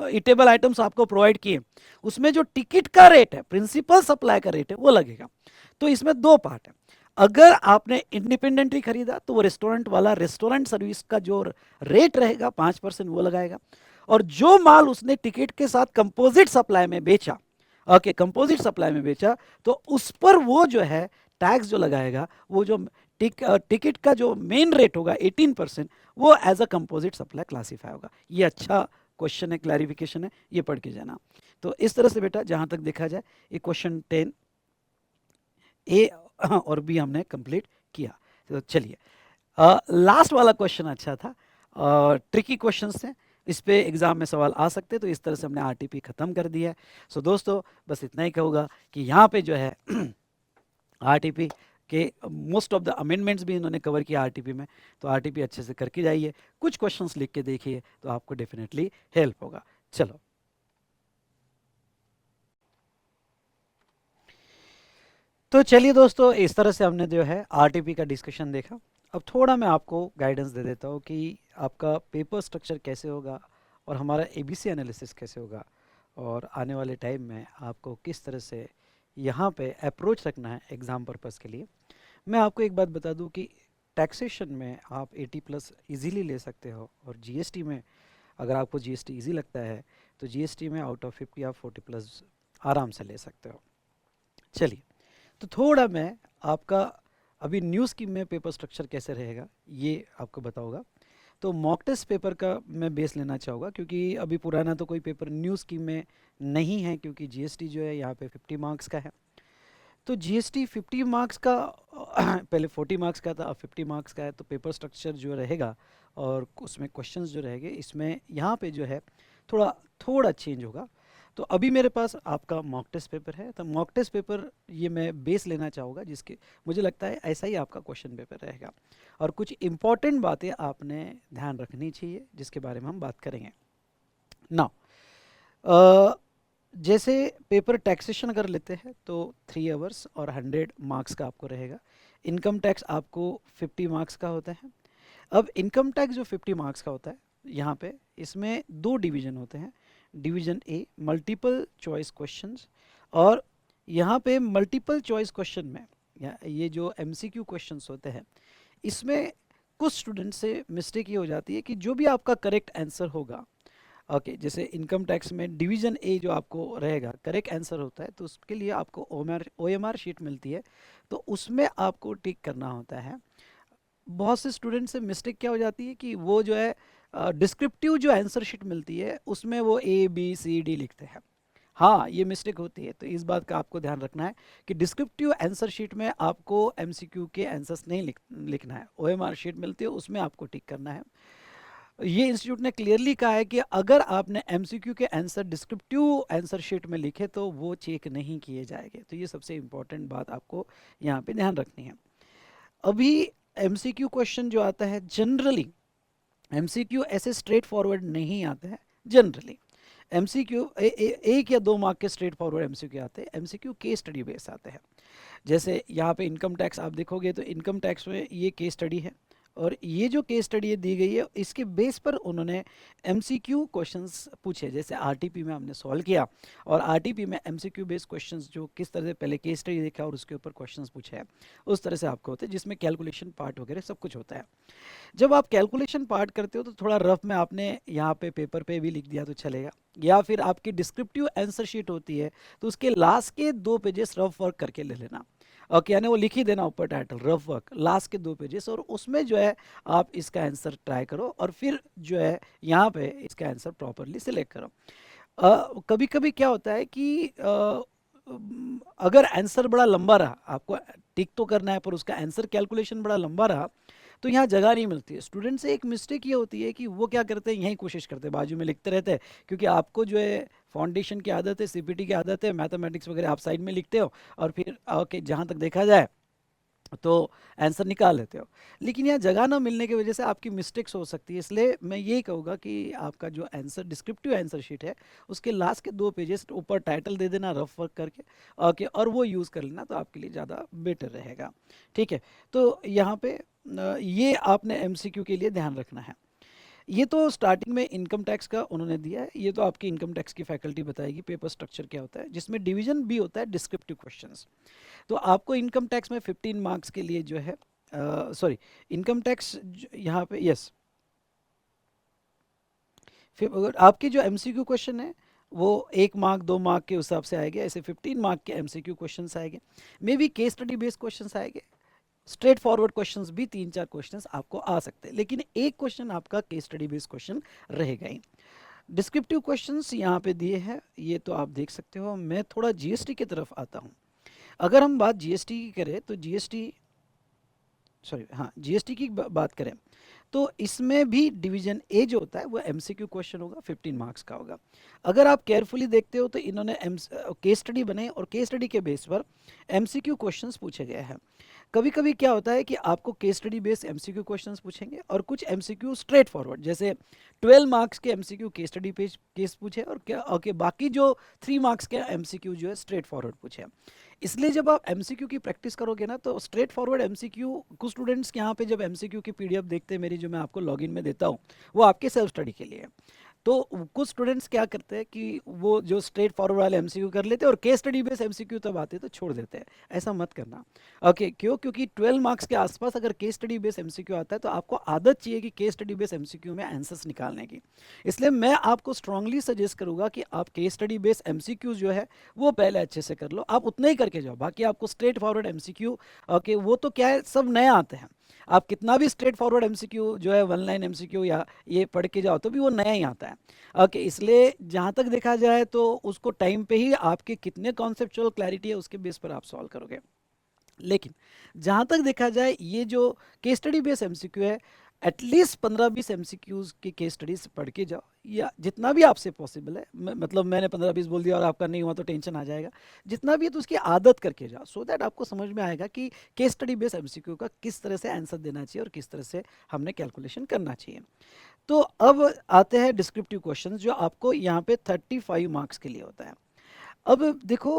ईटेबल आइटम्स आपको प्रोवाइड किए, उसमें जो टिकट का रेट है, प्रिंसिपल सप्लाई का रेट है, वो लगेगा। तो इसमें दो पार्ट है। अगर आपने इंडिपेंडेंटली खरीदा तो वो रेस्टोरेंट वाला रेस्टोरेंट सर्विस का जो रेट रहेगा 5% वो लगाएगा। और जो माल उसने टिकट के साथ कंपोजिट सप्लाई में बेचा, ओके, कंपोजिट सप्लाई में बेचा, तो उस पर वो जो है टैक्स जो लगाएगा, वो जो टिकट का जो मेन रेट होगा 18%, वो as a composite supply classify होगा। ये अच्छा क्वेश्चन है, क्लैरिफिकेशन है, ये पढ़ के जाना। तो इस तरह से बेटा जहां तक देखा जाए ये क्वेश्चन 10 ए और बी हमने कंप्लीट किया। तो चलिए लास्ट वाला क्वेश्चन अच्छा था, ट्रिकी क्वेश्चंस थे, इस पे एग्जाम में सवाल आ सकते, तो इस तरह से हमने आरटीपी खत्म कर दिया है। सो दोस्तों बस इतना ही कहूँगा कि यहाँ पे जो है आरटीपी के मोस्ट ऑफ द अमेंडमेंट्स भी इन्होंने कवर किया आरटीपी में, तो आरटीपी अच्छे से करके जाइए, कुछ क्वेश्चंस लिख के देखिए तो आपको डेफिनेटली हेल्प होगा। चलो तो चलिए दोस्तों, इस तरह से हमने जो है आरटीपी का डिस्कशन देखा। अब थोड़ा मैं आपको गाइडेंस दे देता हूँ कि आपका पेपर स्ट्रक्चर कैसे होगा और हमारा एबीसी एनालिसिस कैसे होगा, और आने वाले टाइम में आपको किस तरह से यहाँ पे अप्रोच रखना है एग्ज़ाम पर्पज़ के लिए। मैं आपको एक बात बता दूं कि टैक्सेशन में आप 80+ इजीली ले सकते हो, और जीएसटी में अगर आपको जीएसटी इजी लगता है तो जीएसटी में आउट ऑफ 50 आप 40+ आराम से ले सकते हो। चलिए, तो थोड़ा मैं आपका अभी न्यू स्कीम में पेपर स्ट्रक्चर कैसे रहेगा ये आपको बताऊंगा। तो मॉक टेस्ट पेपर का मैं बेस लेना चाहूँगा, क्योंकि अभी पुराना तो कोई पेपर न्यू स्कीम में नहीं है, क्योंकि जीएसटी जो है यहाँ पे 50 मार्क्स का है। तो जीएसटी 50 मार्क्स का पहले 40 मार्क्स का था, अब 50 मार्क्स का है, तो पेपर स्ट्रक्चर जो रहेगा और उसमें क्वेश्चंस जो रहेंगे, इसमें यहाँ पे जो है थोड़ा थोड़ा चेंज होगा। तो अभी मेरे पास आपका मॉक टेस्ट पेपर है, तो मॉक टेस्ट पेपर ये मैं बेस लेना चाहूँगा, जिसके मुझे लगता है ऐसा ही आपका क्वेश्चन पेपर रहेगा, और कुछ इंपॉर्टेंट बातें आपने ध्यान रखनी चाहिए जिसके बारे में हम बात करेंगे ना। जैसे पेपर टैक्सेशन अगर लेते हैं तो 3 आवर्स और 100 मार्क्स का आपको रहेगा। इनकम टैक्स आपको 50 मार्क्स का होता है। अब इनकम टैक्स जो 50 मार्क्स का होता है, यहाँ पे इसमें दो डिवीजन होते हैं। Division A multiple choice questions, और यहाँ पे मल्टीपल चॉइस क्वेश्चन में ये जो एमसीक्यू क्वेश्चंस होते हैं, इसमें कुछ स्टूडेंट से मिस्टेक ये हो जाती है कि जो भी आपका करेक्ट आंसर होगा, ओके, जैसे इनकम टैक्स में डिवीजन ए जो आपको रहेगा करेक्ट आंसर होता है, तो उसके लिए आपको ओएमआर शीट मिलती है, तो उसमें आपको टिक करना होता है। बहुत से स्टूडेंट से मिस्टेक क्या हो जाती है कि वो जो है डिस्क्रिप्टिव जो आंसर शीट मिलती है उसमें वो ए बी सी डी लिखते हैं। हाँ, ये मिस्टेक होती है, तो इस बात का आपको ध्यान रखना है कि डिस्क्रिप्टिव आंसर शीट में आपको एमसीक्यू के आंसर्स नहीं लिखना है, ओएमआर शीट मिलती है उसमें आपको टिक करना है। ये इंस्टीट्यूट ने क्लियरली कहा है कि अगर आपने एमसीक्यू के आंसर डिस्क्रिप्टिव आंसर शीट में लिखे तो वो चेक नहीं किए जाएंगे, तो ये सबसे इंपॉर्टेंट बात आपको यहाँ पे ध्यान रखनी है। अभी एमसीक्यू क्वेश्चन जो आता है जनरली, एमसीक्यू ऐसे स्ट्रेट फॉरवर्ड नहीं आते हैं जनरली। एमसीक्यू एक या दो मार्क के स्ट्रेट फॉरवर्ड एमसीक्यू आते हैं, एमसीक्यू केस स्टडी बेस आते हैं। जैसे यहाँ पे इनकम टैक्स आप देखोगे तो इनकम टैक्स में ये केस स्टडी है, और ये जो केस स्टडी ये दी गई है इसके बेस पर उन्होंने एमसीक्यू क्वेश्चंस पूछे, जैसे आरटीपी में हमने सॉल्व किया, और आरटीपी में एमसीक्यू बेस्ड क्वेश्चंस जो किस तरह से पहले केस स्टडी देखा और उसके ऊपर क्वेश्चंस पूछे हैं, उस तरह से आपको होते हैं, जिसमें कैलकुलेशन पार्ट वगैरह सब कुछ होता है। जब आप कैलकुलेशन पार्ट करते हो तो थोड़ा रफ में आपने यहाँ पे पेपर पे भी लिख दिया तो चलेगा, या फिर आपकी डिस्क्रिप्टिव आंसर शीट होती है तो उसके लास्ट के 2 पेजेस रफ वर्क करके ले लेना, ओके, यानी वो लिख ही देना ऊपर टाइटल रफ वर्क, लास्ट के 2 पेजेस, और उसमें जो है आप इसका आंसर ट्राई करो, और फिर जो है यहाँ पे इसका आंसर प्रॉपरली सिलेक्ट करो। कभी कभी क्या होता है कि अगर आंसर बड़ा लंबा रहा, आपको टिक तो करना है पर उसका आंसर कैलकुलेशन बड़ा लंबा रहा, तो यहाँ जगह नहीं मिलती है। स्टूडेंट से एक मिस्टेक ये होती है कि वो क्या करते हैं, यही कोशिश करते हैं, बाजू में लिखते रहते हैं, क्योंकि आपको जो है फाउंडेशन की आदत है, सीपीटी की आदत है, मैथमेटिक्स वगैरह आप साइड में लिखते हो, और फिर ओके जहाँ तक देखा जाए तो आंसर निकाल लेते हो। लेकिन यहाँ जगह ना मिलने की वजह से आपकी मिस्टेक्स हो सकती है, इसलिए मैं यही कहूँगा कि आपका जो आंसर डिस्क्रिप्टिव आंसर शीट है उसके लास्ट के 2 पेजेस ऊपर टाइटल दे देना रफ वर्क करके, ओके, और वो यूज़ कर लेना तो आपके लिए ज़्यादा बेटर रहेगा। ठीक है, तो यहाँ पे ये आपने एमसीक्यू के लिए ध्यान रखना है। ये तो स्टार्टिंग में इनकम टैक्स का उन्होंने दिया है, ये तो आपकी इनकम टैक्स की फैकल्टी बताएगी पेपर स्ट्रक्चर क्या होता है, जिसमें डिवीजन भी होता है डिस्क्रिप्टिव क्वेश्चंस। तो आपको इनकम टैक्स में 15 मार्क्स के लिए जो है, सॉरी, इनकम टैक्स यहाँ पे, यस, फिर अगर आपके जो एमसीक्यू क्वेश्चन है वो 1 मार्क 2 मार्क के हिसाब से आएंगे, ऐसे 15 मार्क के एमसीक्यू क्वेश्चंस आएंगे, may be case study based questions आएंगे, स्ट्रेट फॉरवर्ड क्वेश्चंस भी 3 4 क्वेश्चंस आपको आ सकते हैं, लेकिन एक क्वेश्चन आपका केस स्टडी बेस्ड क्वेश्चन रहेगा ही। डिस्क्रिप्टिव क्वेश्चंस यहाँ पे दिए हैं, ये तो आप देख सकते हो। मैं थोड़ा जीएसटी की तरफ आता हूँ। अगर हम बात जीएसटी की करें तो जीएसटी, सॉरी हाँ, जीएसटी की बात करें तो इसमें भी डिवीजन ए जो होता है वो एमसीक्यू क्वेश्चन होगा, 15 मार्क्स का होगा। अगर आप केयरफुली देखते हो तो इन्होंने केस स्टडी बनाई और केस स्टडी के बेस पर एमसीक्यू क्वेश्चंस पूछे गए हैं। कभी कभी क्या होता है कि आपको case study based MCQ questions पूछेंगे और कुछ एमसीक्यू स्ट्रेट फॉरवर्ड, जैसे 12 मार्क्स के MCQ case study page case पूछे और क्या ओके, बाकी जो 3 मार्क्स के एमसीक्यू जो है स्ट्रेट फॉरवर्ड पूछे। इसलिए जब आप एमसीक्यू की प्रैक्टिस करोगे ना तो स्ट्रेट फॉरवर्ड एमसीक्यू, कुछ स्टूडेंट्स यहाँ पे जब एमसीक्यू की पीडीएफ देखते हैं मेरी, जो मैं आपको लॉगिन में देता हूँ, वो आपके सेल्फ स्टडी के लिए है। तो कुछ स्टूडेंट्स क्या करते हैं कि वो जो स्ट्रेट फॉरवर्ड वाले एमसीक्यू कर लेते हैं और केस स्टडी बेस्ड एमसीक्यू तब आते हैं तो छोड़ देते हैं। ऐसा मत करना। ओके, क्यों? क्योंकि 12 मार्क्स के आसपास अगर केस स्टडी बेस्ड एमसीक्यू आता है तो आपको आदत चाहिए कि केस स्टडी बेस्ड एमसीक्यू में आंसर्स निकालने की। इसलिए मैं आपको स्ट्रांगली सजेस्ट करूंगा कि आप केस स्टडी बेस्ड एमसीक्यू जो है वो पहले अच्छे से कर लो, आप उतना ही करके जाओ। बाकी आपको स्ट्रेट फॉरवर्ड एमसीक्यू, ओके, वो तो क्या है, सब नए आते हैं। आप कितना भी स्ट्रेट फॉरवर्ड एमसीक्यू जो है 1 लाइन एमसीक्यू या ये पढ़ के जाओ तो भी वो नया ही आता है। ओके, इसलिए जहाँ तक देखा जाए तो उसको टाइम पे ही आपके कितने कॉन्सेप्चुअल क्लैरिटी है उसके बेस पर आप सॉल्व करोगे। लेकिन जहाँ तक देखा जाए ये जो केस स्टडी बेस्ड एमसीक्यू है, एटलीस्ट 15 20 एमसीक्यूज की केस स्टडीज पढ़ के जाओ, या जितना भी आपसे पॉसिबल है। मतलब मैंने 15 20 बोल दिया और आपका नहीं हुआ तो टेंशन आ जाएगा। जितना भी है तो उसकी आदत करके जाओ, सो दैट आपको समझ में आएगा कि केस स्टडी बेस्ड एमसीक्यू का किस तरह से आंसर देना चाहिए और किस तरह से हमने कैलकुलेशन करना चाहिए। तो अब आते हैं डिस्क्रिप्टिव क्वेश्चंस, जो आपको यहाँ पे 35 मार्क्स के लिए होता है। अब देखो,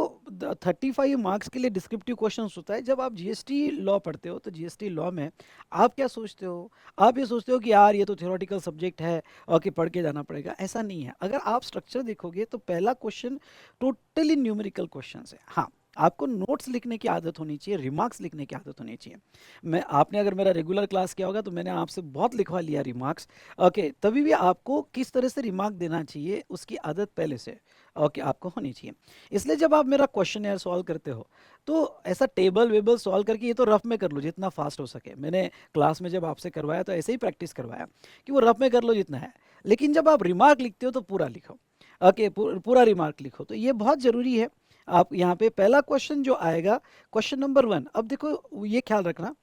35 मार्क्स के लिए डिस्क्रिप्टिव क्वेश्चंस होता है। जब आप जीएसटी लॉ पढ़ते हो तो जीएसटी लॉ में आप क्या सोचते हो? आप ये सोचते हो कि यार ये तो थ्योरेटिकल सब्जेक्ट है और कि पढ़ के जाना पड़ेगा। ऐसा नहीं है। अगर आप स्ट्रक्चर देखोगे तो पहला क्वेश्चन टोटली न्यूमेरिकल क्वेश्चन है। हाँ, आपको नोट्स लिखने की आदत होनी चाहिए, रिमार्क्स लिखने की आदत होनी चाहिए। मैं, आपने अगर मेरा रेगुलर क्लास किया होगा तो मैंने आपसे बहुत लिखवा लिया रिमार्क्स। ओके, तभी भी आपको किस तरह से रिमार्क देना चाहिए उसकी आदत पहले से ओके आपको होनी चाहिए। इसलिए जब आप मेरा क्वेश्चन एयर सॉल्व करते हो तो ऐसा टेबल वेबल सॉल्व करके ये तो रफ में कर लो जितना फास्ट हो सके। मैंने क्लास में जब आपसे करवाया तो ऐसे ही प्रैक्टिस करवाया कि वो रफ में कर लो जितना है, लेकिन जब आप रिमार्क लिखते हो तो पूरा लिखो। ओके, पूरा रिमार्क लिखो, तो ये बहुत ज़रूरी है। आप यहाँ पे पहला क्वेश्चन जो आएगा, क्वेश्चन नंबर 1, अब देखो ये ख्याल रखना,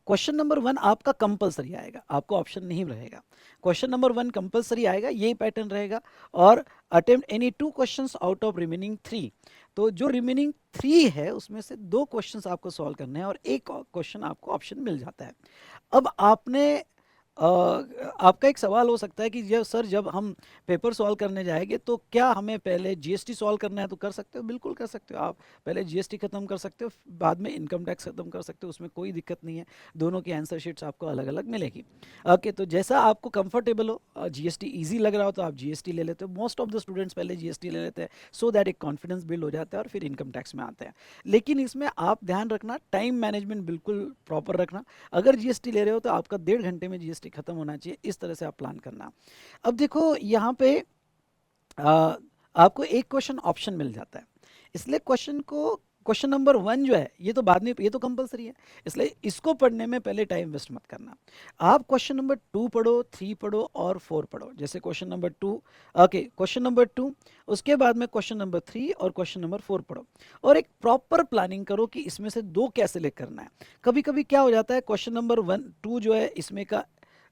क्वेश्चन नंबर 1 आपका कंपलसरी आएगा, आपको ऑप्शन नहीं रहेगा। क्वेश्चन नंबर 1 कंपलसरी आएगा, यही पैटर्न रहेगा। और attempt any 2 questions out of remaining 3। तो जो रिमेनिंग 3 है उसमें से 2 क्वेश्चंस आपको सॉल्व करने हैं और एक क्वेश्चन आपको ऑप्शन मिल जाता है। अब आपने आपका एक सवाल हो सकता है कि जब सर जब हम पेपर सॉल्व करने जाएंगे तो क्या हमें पहले जीएसटी सॉल्व करना है? तो कर सकते हो, बिल्कुल कर सकते हो। आप पहले जीएसटी खत्म कर सकते हो, बाद में इनकम टैक्स खत्म कर सकते हो, उसमें कोई दिक्कत नहीं है। दोनों की आंसर शीट्स आपको अलग अलग मिलेगी। ओके, तो जैसा आपको कंफर्टेबल हो, जीएसटी ईजी लग रहा हो तो आप जीएसटी ले लेते हो। मोस्ट ऑफ द स्टूडेंट्स पहले जीएसटी ले लेते हैं, सो दैट एक कॉन्फिडेंस बिल्ड हो जाता है और फिर इनकम टैक्स में आते हैं। लेकिन इसमें आप ध्यान रखना, टाइम मैनेजमेंट बिल्कुल प्रॉपर रखना। अगर जीएसटी ले रहे हो तो आपका 1.5 घंटे में जीएसटी खत्म होना चाहिए, इस तरह से आप प्लान करना। अब देखो यहाँ पे आ, आपको एक क्वेश्चन ऑप्शन मिल जाता है, इसलिए क्वेश्चन नंबर 1 जो है ये तो बाद में, ये तो कंपलसरी है, इसलिए इसको पढ़ने में पहले टाइम वेस्ट मत करना। आप क्वेश्चन नंबर 2 पढ़ो, 3 पढ़ो और 4 पढ़ो। जैसे question number 2, okay, question number 2, उसके बाद में क्वेश्चन नंबर 3 और क्वेश्चन नंबर 4 पढ़ो। और एक प्रॉपर प्लानिंग करो कि इसमें से 2 क्या सिलेक्ट करना है। कभी कभी क्या हो जाता है, क्वेश्चन नंबर 1 2 जो है इसमें का,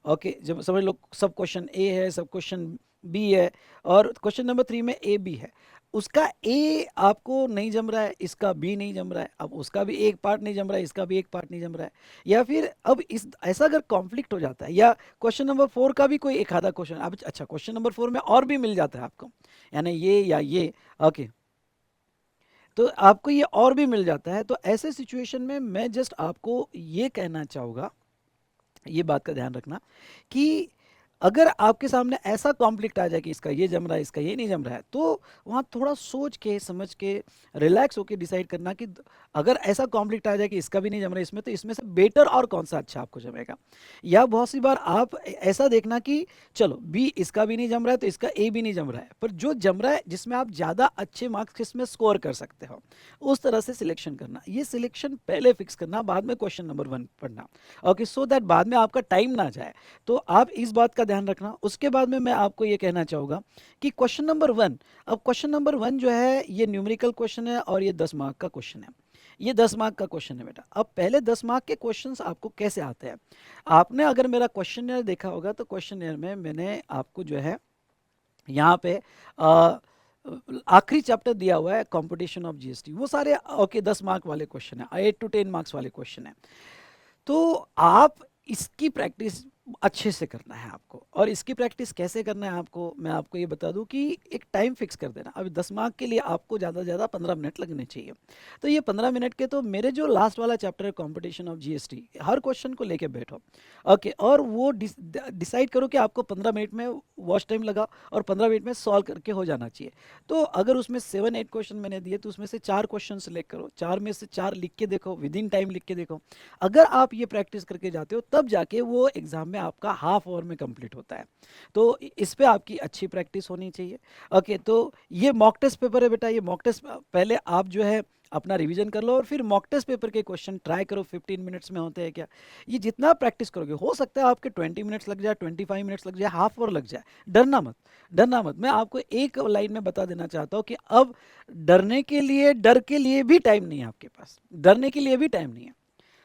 ओके, जब समझ लो सब क्वेश्चन ए है, सब क्वेश्चन बी है और क्वेश्चन नंबर 3 में ए बी है, उसका ए आपको नहीं जम रहा है, इसका बी नहीं जम रहा है, अब उसका भी एक पार्ट नहीं जम रहा है, इसका भी एक पार्ट नहीं जम रहा है, या फिर अब इस ऐसा अगर कॉन्फ्लिक्ट हो जाता है, या क्वेश्चन नंबर 4 का भी कोई एक आधा क्वेश्चन, अब अच्छा क्वेश्चन नंबर 4 में और भी मिल जाता है आपको, यानी ये या ये, ओके, तो आपको ये और भी मिल जाता है। तो ऐसे सिचुएशन में मैं जस्ट आपको ये कहना चाहूँगा, ये बात का ध्यान रखना कि अगर आपके सामने ऐसा कॉन्फ्लिक्ट आ जाए कि इसका ये जम रहा है, इसका ये नहीं जम रहा है, तो वहाँ थोड़ा सोच के समझ के रिलैक्स होके डिसाइड करना कि अगर ऐसा कॉन्फ्लिक्ट आ जाए कि इसका भी नहीं जम रहा है इसमें, तो इसमें से बेटर और कौन सा अच्छा आपको जमेगा। या बहुत सी बार आप ऐसा देखना कि चलो बी इसका भी नहीं जम रहा है तो इसका ए भी नहीं जम रहा है, पर जो जम रहा है जिसमें आप ज़्यादा अच्छे मार्क्स इसमें स्कोर कर सकते हो, उस तरह से सिलेक्शन करना। ये सिलेक्शन पहले फिक्स करना, बाद में क्वेश्चन नंबर 1 पढ़ना। ओके, सो दैट बाद में आपका टाइम ना जाए। तो आप इस बात का ध्यान रखना। उसके बाद में मैं आपको ये कहना चाहूँगा कि क्वेश्चन नंबर 1, अब क्वेश्चन नंबर 1 जो है ये न्यूमेरिकल क्वेश्चन है और ये 10 मार्क का क्वेश्चन है। ये 10 मार्क का क्वेश्चन है बेटा। अब पहले 10 मार्क के क्वेश्चंस आपको कैसे आते हैं, आपने अगर मेरा क्वेश्चन देखा होगा तो क्वेश्चन में मैंने आपको जो है यहाँ पे आखिरी चैप्टर दिया हुआ है कंपटीशन ऑफ जीएसटी, वो सारे ओके 10 मार्क वाले क्वेश्चन है, 8 to 10 मार्क्स वाले क्वेश्चन है। तो आप इसकी प्रैक्टिस अच्छे से करना है आपको। और इसकी प्रैक्टिस कैसे करना है आपको, मैं आपको ये बता दूं कि एक टाइम फिक्स कर देना। अभी 10 मार्क के लिए आपको ज़्यादा से ज़्यादा 15 मिनट लगने चाहिए। तो ये 15 मिनट के, तो मेरे जो लास्ट वाला चैप्टर है competition of GST, her question को लेके बैठो। ओके, और वो डिसाइड करो कि आपको 15 मिनट में वॉच टाइम लगा और 15 मिनट में सॉल्व करके हो जाना चाहिए। तो अगर उसमें 7-8 क्वेश्चन मैंने दिए तो उसमें से 4 क्वेश्चन सेलेक्ट करो, 4 में से 4 लिख के देखो, विद इन टाइम लिख के देखो। अगर आप ये प्रैक्टिस करके जाते हो तब जाके वो एग्जाम में आपका हाफ आवर में कंप्लीट होता है। तो इस पे आपकी अच्छी प्रैक्टिस होनी चाहिए। ओके, तो ये मॉक टेस्ट पेपर है बेटा। ये मॉक टेस्ट पहले आप जो है अपना रिवीजन कर लो और फिर मॉक टेस्ट पेपर के क्वेश्चन ट्राई करो 15 मिनट्स में होते हैं क्या। ये जितना प्रैक्टिस करोगे, हो सकता है आपके 20 मिनट्स लग जाए, 25 मिनट्स लग जाए, हाफ आवर लग जाए। डरना मत, डरना मत। मैं आपको एक लाइन में बता देना चाहता हूँ कि अब डरने के लिए, डर के लिए भी टाइम नहीं है आपके पास, डरने के लिए भी टाइम नहीं है।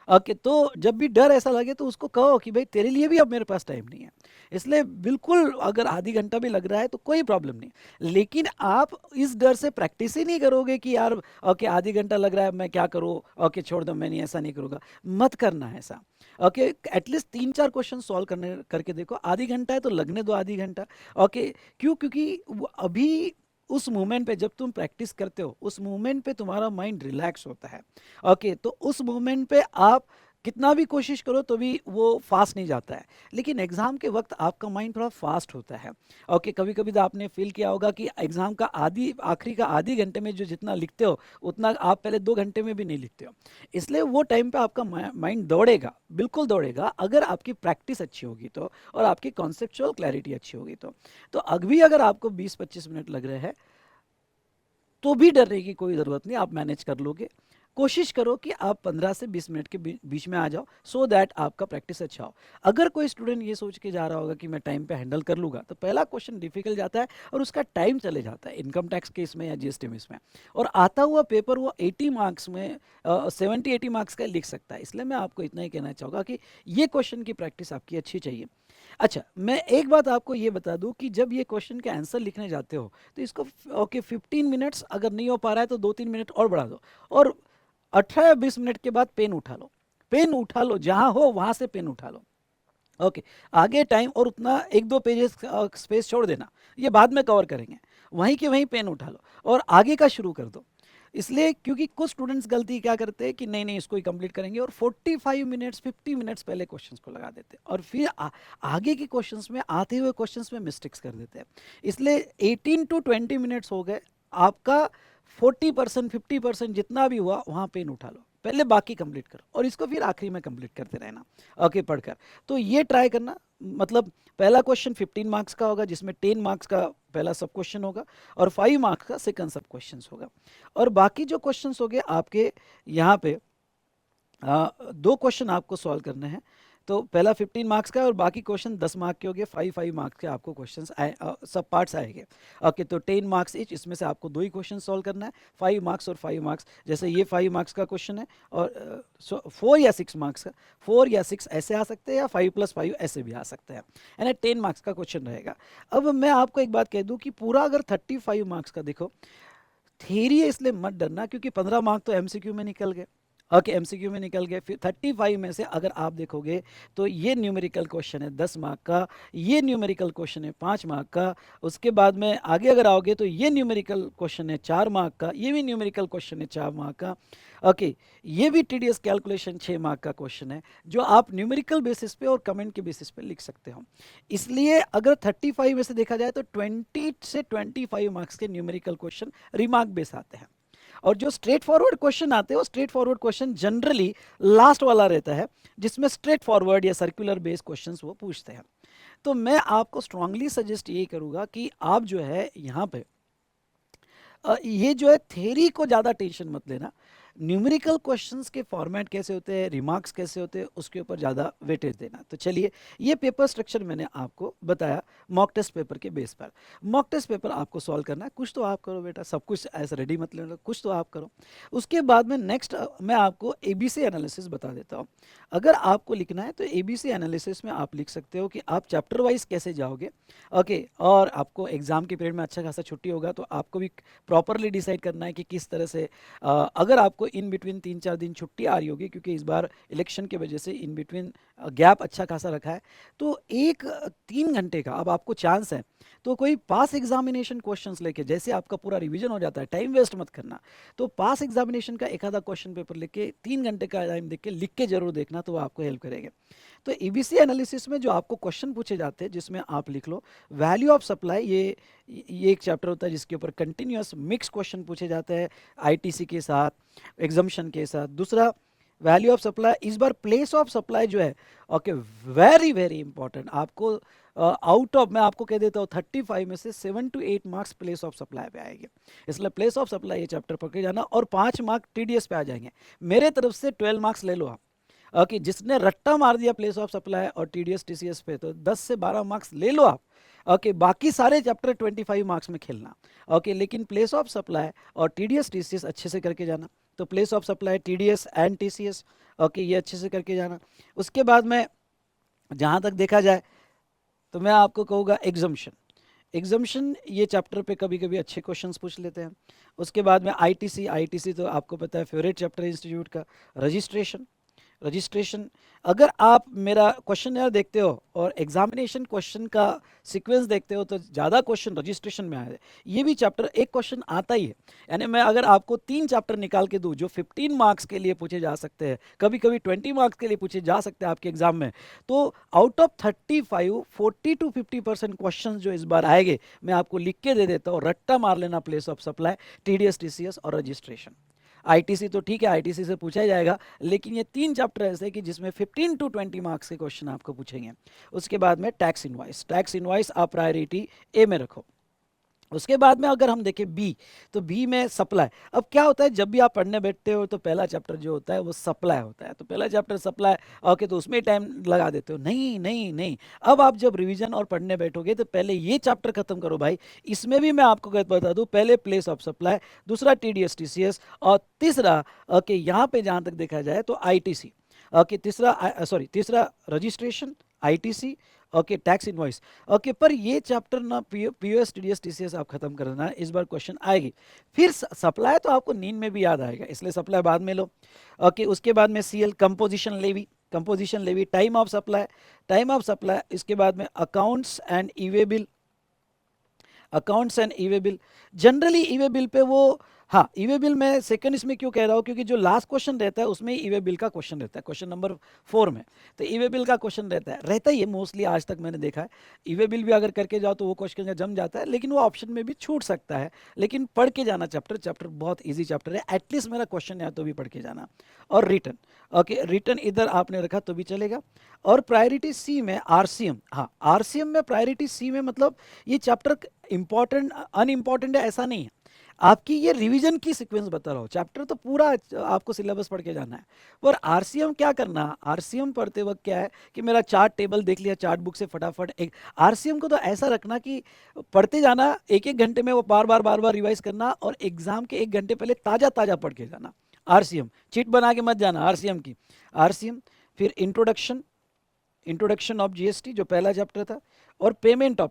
ओके, तो जब भी डर ऐसा लगे तो उसको कहो कि भाई तेरे लिए भी अब मेरे पास टाइम नहीं है। इसलिए बिल्कुल अगर आधी घंटा भी लग रहा है तो कोई प्रॉब्लम नहीं, लेकिन आप इस डर से प्रैक्टिस ही नहीं करोगे कि यार ओके आधी घंटा लग रहा है मैं क्या करूँ, ओके छोड़ दो, मैं नहीं, ऐसा नहीं करूँगा। मत करना है ऐसा। ओके, एटलीस्ट 3-4 क्वेश्चन सॉल्व करने करके देखो। आधी घंटा है तो लगने दो आधी घंटा। ओके, क्यों? क्योंकि अभी उस मोमेंट पे जब तुम प्रैक्टिस करते हो, उस मोमेंट पे तुम्हारा माइंड रिलैक्स होता है। ओके, तो उस मोमेंट पे आप कितना भी कोशिश करो तो भी वो फास्ट नहीं जाता है, लेकिन एग्जाम के वक्त आपका माइंड थोड़ा फास्ट होता है। ओके, कभी कभी तो आपने फील किया होगा कि एग्जाम का आखिरी का आधी घंटे में जो जितना लिखते हो उतना आप पहले 2 घंटे में भी नहीं लिखते हो। इसलिए वो टाइम पे आपका माइंड दौड़ेगा, बिल्कुल दौड़ेगा, अगर आपकी प्रैक्टिस अच्छी होगी तो, और आपकी कॉन्सेप्चुअल क्लैरिटी अच्छी होगी तो अभी अगर आपको 20-25 मिनट लग रहे हैं तो भी डरने की कोई ज़रूरत नहीं, आप मैनेज कर लोगे। कोशिश करो कि आप 15 से 20 मिनट के बीच में आ जाओ, सो दैट आपका प्रैक्टिस अच्छा हो। अगर कोई स्टूडेंट ये सोच के जा रहा होगा कि मैं टाइम पे हैंडल कर लूँगा, तो पहला क्वेश्चन डिफिकल्ट जाता है और उसका टाइम चले जाता है इनकम टैक्स केस में या जीएसटी में इसमें, और आता हुआ पेपर वो 80 मार्क्स में 70-80 मार्क्स का लिख सकता है। इसलिए मैं आपको इतना ही कहना चाहूँगा कि ये क्वेश्चन की प्रैक्टिस आपकी अच्छी चाहिए। अच्छा, मैं एक बात आपको ये बता दूं कि जब ये क्वेश्चन के आंसर लिखने जाते हो तो इसको ओके 15 मिनट्स अगर नहीं हो पा रहा है तो 2-3 मिनट और बढ़ा दो, और 18-20 मिनट के बाद पेन उठा लो। पेन उठा लो, जहां हो वहां से पेन उठा लो। ओके, आगे टाइम और उतना 1-2 पेजेस स्पेस छोड़ देना, ये बाद में कवर करेंगे। वहीं के वहीं पेन उठा लो और आगे का शुरू कर दो। इसलिए क्योंकि कुछ स्टूडेंट्स गलती क्या करते हैं कि नहीं नहीं इसको ही कंप्लीट करेंगे और 45 मिनट्स 50 मिनट्स पहले क्वेश्चंस को लगा देते हैं और फिर आगे के क्वेश्चंस में, आते हुए क्वेश्चंस में मिस्टेक्स कर देते हैं। इसलिए 18 to 20 मिनट्स हो गए आपका, 40% 50% जितना भी हुआ वहाँ पेन उठा लो, पहले बाकी कंप्लीट करो और इसको फिर आखिरी में कंप्लीट करते रहना। ओके, पढ़कर। तो ये ट्राई करना, मतलब पहला क्वेश्चन 15 मार्क्स का होगा जिसमें 10 मार्क्स का पहला सब क्वेश्चन होगा और 5 मार्क्स का सेकंड सब क्वेश्चन होगा, और बाकी जो क्वेश्चंस हो गए आपके यहाँ पे 2 क्वेश्चन आपको सॉल्व करने हैं। तो पहला 15 मार्क्स का और बाकी क्वेश्चन 10 मार्क के हो गए, 5 मार्क्स के आपको क्वेश्चंस आए, सब पार्ट्स आएंगे। ओके, तो 10 मार्क्स ईच, इसमें से आपको 2 ही क्वेश्चन सॉल्व करना है, 5 मार्क्स और 5 मार्क्स। जैसे ये 5 मार्क्स का क्वेश्चन है और 4 या 6 मार्क्स का, 4 या 6 ऐसे आ सकते हैं या 5+5 ऐसे भी आ सकते हैं, यानी 10 मार्क्स का क्वेश्चन रहेगा। अब मैं आपको एक बात कह दूं कि पूरा अगर 35 मार्क्स का, देखो थियरी है इसलिए मत डरना, क्योंकि 15 मार्क तो एमसीक्यू में निकल गए। ओके, एमसीक्यू में निकल गए। फिर 35 में से अगर आप देखोगे तो ये न्यूमेरिकल क्वेश्चन है 10 मार्क का, ये न्यूमेरिकल क्वेश्चन है 5 मार्क का, उसके बाद में आगे अगर आओगे तो ये न्यूमेरिकल क्वेश्चन है 4 मार्क का, ये भी न्यूमेरिकल क्वेश्चन है 4 मार्क का। ओके, ये भी टीडीएस कैलकुलेशन 6 मार्क का क्वेश्चन है, जो आप न्यूमेरिकल बेसिस पे और कमेंट के बेसिस पे लिख सकते हो। इसलिए अगर 35 में से देखा जाए तो 20 से 25 मार्क्स के न्यूमेरिकल क्वेश्चन रिमार्क बेस आते हैं, और जो स्ट्रेट फॉरवर्ड क्वेश्चन आते हैं वो straight forward question generally last वाला रहता है, जिसमें स्ट्रेट फॉरवर्ड या सर्कुलर बेस्ड क्वेश्चंस वो पूछते हैं। तो मैं आपको स्ट्रांगली सजेस्ट ये करूंगा कि आप जो है यहाँ पे ये जो है थ्योरी को ज़्यादा टेंशन मत लेना, न्यूमेरिकल क्वेश्चंस के फॉर्मेट कैसे होते हैं, रिमार्क्स कैसे होते हैं, उसके ऊपर ज़्यादा वेटेज देना। तो चलिए, ये पेपर स्ट्रक्चर मैंने आपको बताया मॉक टेस्ट पेपर के बेस पर। मॉक टेस्ट पेपर आपको सॉल्व करना है, कुछ तो आप करो बेटा, सब कुछ ऐसा रेडी मत लेना, कुछ तो आप करो। उसके बाद में नेक्स्ट मैं आपको ABC एनालिसिस बता देता हूँ। अगर आपको लिखना है तो ABC एनालिसिस में आप लिख सकते हो कि आप चैप्टर वाइज कैसे जाओगे। ओके, और आपको एग्जाम के पीरियड में अच्छा खासा छुट्टी होगा, तो आपको भी प्रॉपरली डिसाइड करना है कि किस तरह से अगर आपको इन बिटवीन 3-4 दिन छुट्टी आ रही होगी, क्योंकि इस बार इलेक्शन की वजह से इन बिटवीन गैप अच्छा खासा रखा है, तो 3 घंटे का अब आपको चांस है, तो कोई पास एग्जामिनेशन क्वेश्चंस लेके, जैसे आपका पूरा रिवीजन हो जाता है, टाइम वेस्ट मत करना, तो पास एग्जामिनेशन का एक आधा क्वेश्चन पेपर लेके 3 घंटे का टाइम देख के लिख के जरूर देखना, तो वो आपको हेल्प करेंगे। तो ABC एनालिसिस में जो आपको क्वेश्चन पूछे जाते हैं, जिसमें आप लिख लो वैल्यू ऑफ सप्लाई, ये एक चैप्टर होता है जिसके ऊपर कंटिन्यूअस मिक्स क्वेश्चन पूछे जाते हैं ITC के साथ, एग्जाम्पशन के साथ। दूसरा वैल्यू ऑफ सप्लाई, इस बार प्लेस ऑफ सप्लाई जो है, ओके, वेरी वेरी इंपॉर्टेंट। आपको आउट ऑफ, मैं आपको कह देता हूँ 35 में से 7 to 8 marks place of supply पे आएंगे, इसलिए प्लेस ऑफ सप्लाई ये चैप्टर पढ़ के जाना, और 5 मार्क TDS पे आ जाएंगे। मेरे तरफ से 12 मार्क्स ले लो आप। ओके, जिसने रट्टा मार दिया प्लेस ऑफ सप्लाई और TDS TCS पे, तो 10 से 12 मार्क्स ले लो आप। ओके, बाकी सारे चैप्टर 25 मार्क्स में खेलना। ओके, लेकिन प्लेस ऑफ सप्लाई और TDS TCS अच्छे से करके जाना। तो place of supply, TDS and TCS, okay, ये अच्छे से करके जाना। उसके बाद में जहाँ तक देखा जाए तो मैं आपको कहूँगा एग्जम्पशन ये चैप्टर पे कभी कभी अच्छे क्वेश्चंस पूछ लेते हैं। उसके बाद में ITC तो आपको पता है फेवरेट चैप्टर इंस्टीट्यूट का। रजिस्ट्रेशन, अगर आप मेरा क्वेश्चन यार देखते हो और एग्जामिनेशन क्वेश्चन का सीक्वेंस देखते हो, तो ज़्यादा क्वेश्चन रजिस्ट्रेशन में आए हैं। ये भी चैप्टर एक क्वेश्चन आता ही है, यानी मैं अगर आपको 3 चैप्टर निकाल के दूँ जो 15 मार्क्स के लिए पूछे जा सकते हैं, कभी कभी 20 मार्क्स के लिए पूछे जा सकते हैं आपके एग्जाम में, तो आउट ऑफ 35 40 to 50% क्वेश्चन जो इस बार आएंगे, मैं आपको लिख के दे देता हूँ, रट्टा मार लेना place of supply, TDS TCS और रजिस्ट्रेशन। ITC तो ठीक है, ITC से पूछा ही जाएगा, लेकिन ये 3 चैप्टर ऐसे कि जिसमें 15 to 20 मार्क्स के क्वेश्चन आपको पूछेंगे। उसके बाद में टैक्स इनवाइस आप प्रायोरिटी A में रखो। उसके बाद में अगर हम देखें B, तो B में सप्लाई। अब क्या होता है, जब भी आप पढ़ने बैठते हो तो पहला चैप्टर जो होता है वो सप्लाई होता है, तो पहला चैप्टर सप्लाई, ओके, तो उसमें टाइम लगा देते हो। नहीं नहीं नहीं, अब आप जब रिवीजन और पढ़ने बैठोगे तो पहले ये चैप्टर खत्म करो भाई। इसमें भी मैं आपको बता दूं, पहले प्लेस ऑफ सप्लाई, दूसरा TDS TCS, और तीसरा, ओके, यहाँ पे जहाँ तक देखा जाए तो ITC, ओके, तीसरा registration, ITC, okay, tax invoice. Okay, पर ये चैप्टर ना POS TDS TCS आप खत्म करना, इस बार क्वेश्चन आएगी। फिर सप्लाई तो आपको नींद में भी याद आएगा, इसलिए सप्लाई बाद में लो। ओके, उसके बाद में CL, composition levy, time of supply, इसके बाद में accounts and e way bill. Generally e way bill पे वो, हाँ, ई वे बिल में सेकंड इसमें क्यों कह रहा हूँ, क्योंकि जो लास्ट क्वेश्चन रहता है उसमें ई वे बिल का क्वेश्चन रहता है, क्वेश्चन नंबर 4 में, तो ई वे बिल का क्वेश्चन रहता ही है मोस्टली, आज तक मैंने देखा है। ई वे बिल भी अगर करके जाओ तो वो क्वेश्चन जम जाता है, लेकिन वो ऑप्शन में भी छूट सकता है, लेकिन पढ़ के जाना चैप्टर बहुत ईजी चैप्टर है, एटलीस्ट मेरा क्वेश्चन है तो भी पढ़ के जाना। और रिटर्न, ओके, रिटर्न इधर आपने रखा तो भी चलेगा। और प्रायोरिटी C में RCM, हाँ, RCM में प्रायोरिटी C में मतलब ये चैप्टर इंपॉर्टेंट अनइम्पॉर्टेंट है ऐसा नहीं है, आपकी ये रिवीजन की सीक्वेंस बता रहा हूँ, चैप्टर तो पूरा आपको सिलेबस पढ़ के जाना है। पर RCM क्या करना, RCM पढ़ते वक्त क्या है कि मेरा चार्ट टेबल देख लिया चार्ट बुक से फटाफट, एक RCM को तो ऐसा रखना कि पढ़ते जाना, एक एक घंटे में वो बार बार रिवाइज करना, और एग्जाम के 1 घंटे पहले ताजा ताजा पढ़ के जाना। RCM चीट बना के मत जाना, RCM। फिर इंट्रोडक्शन ऑफ GST जो पहला चैप्टर था, और पेमेंट ऑफ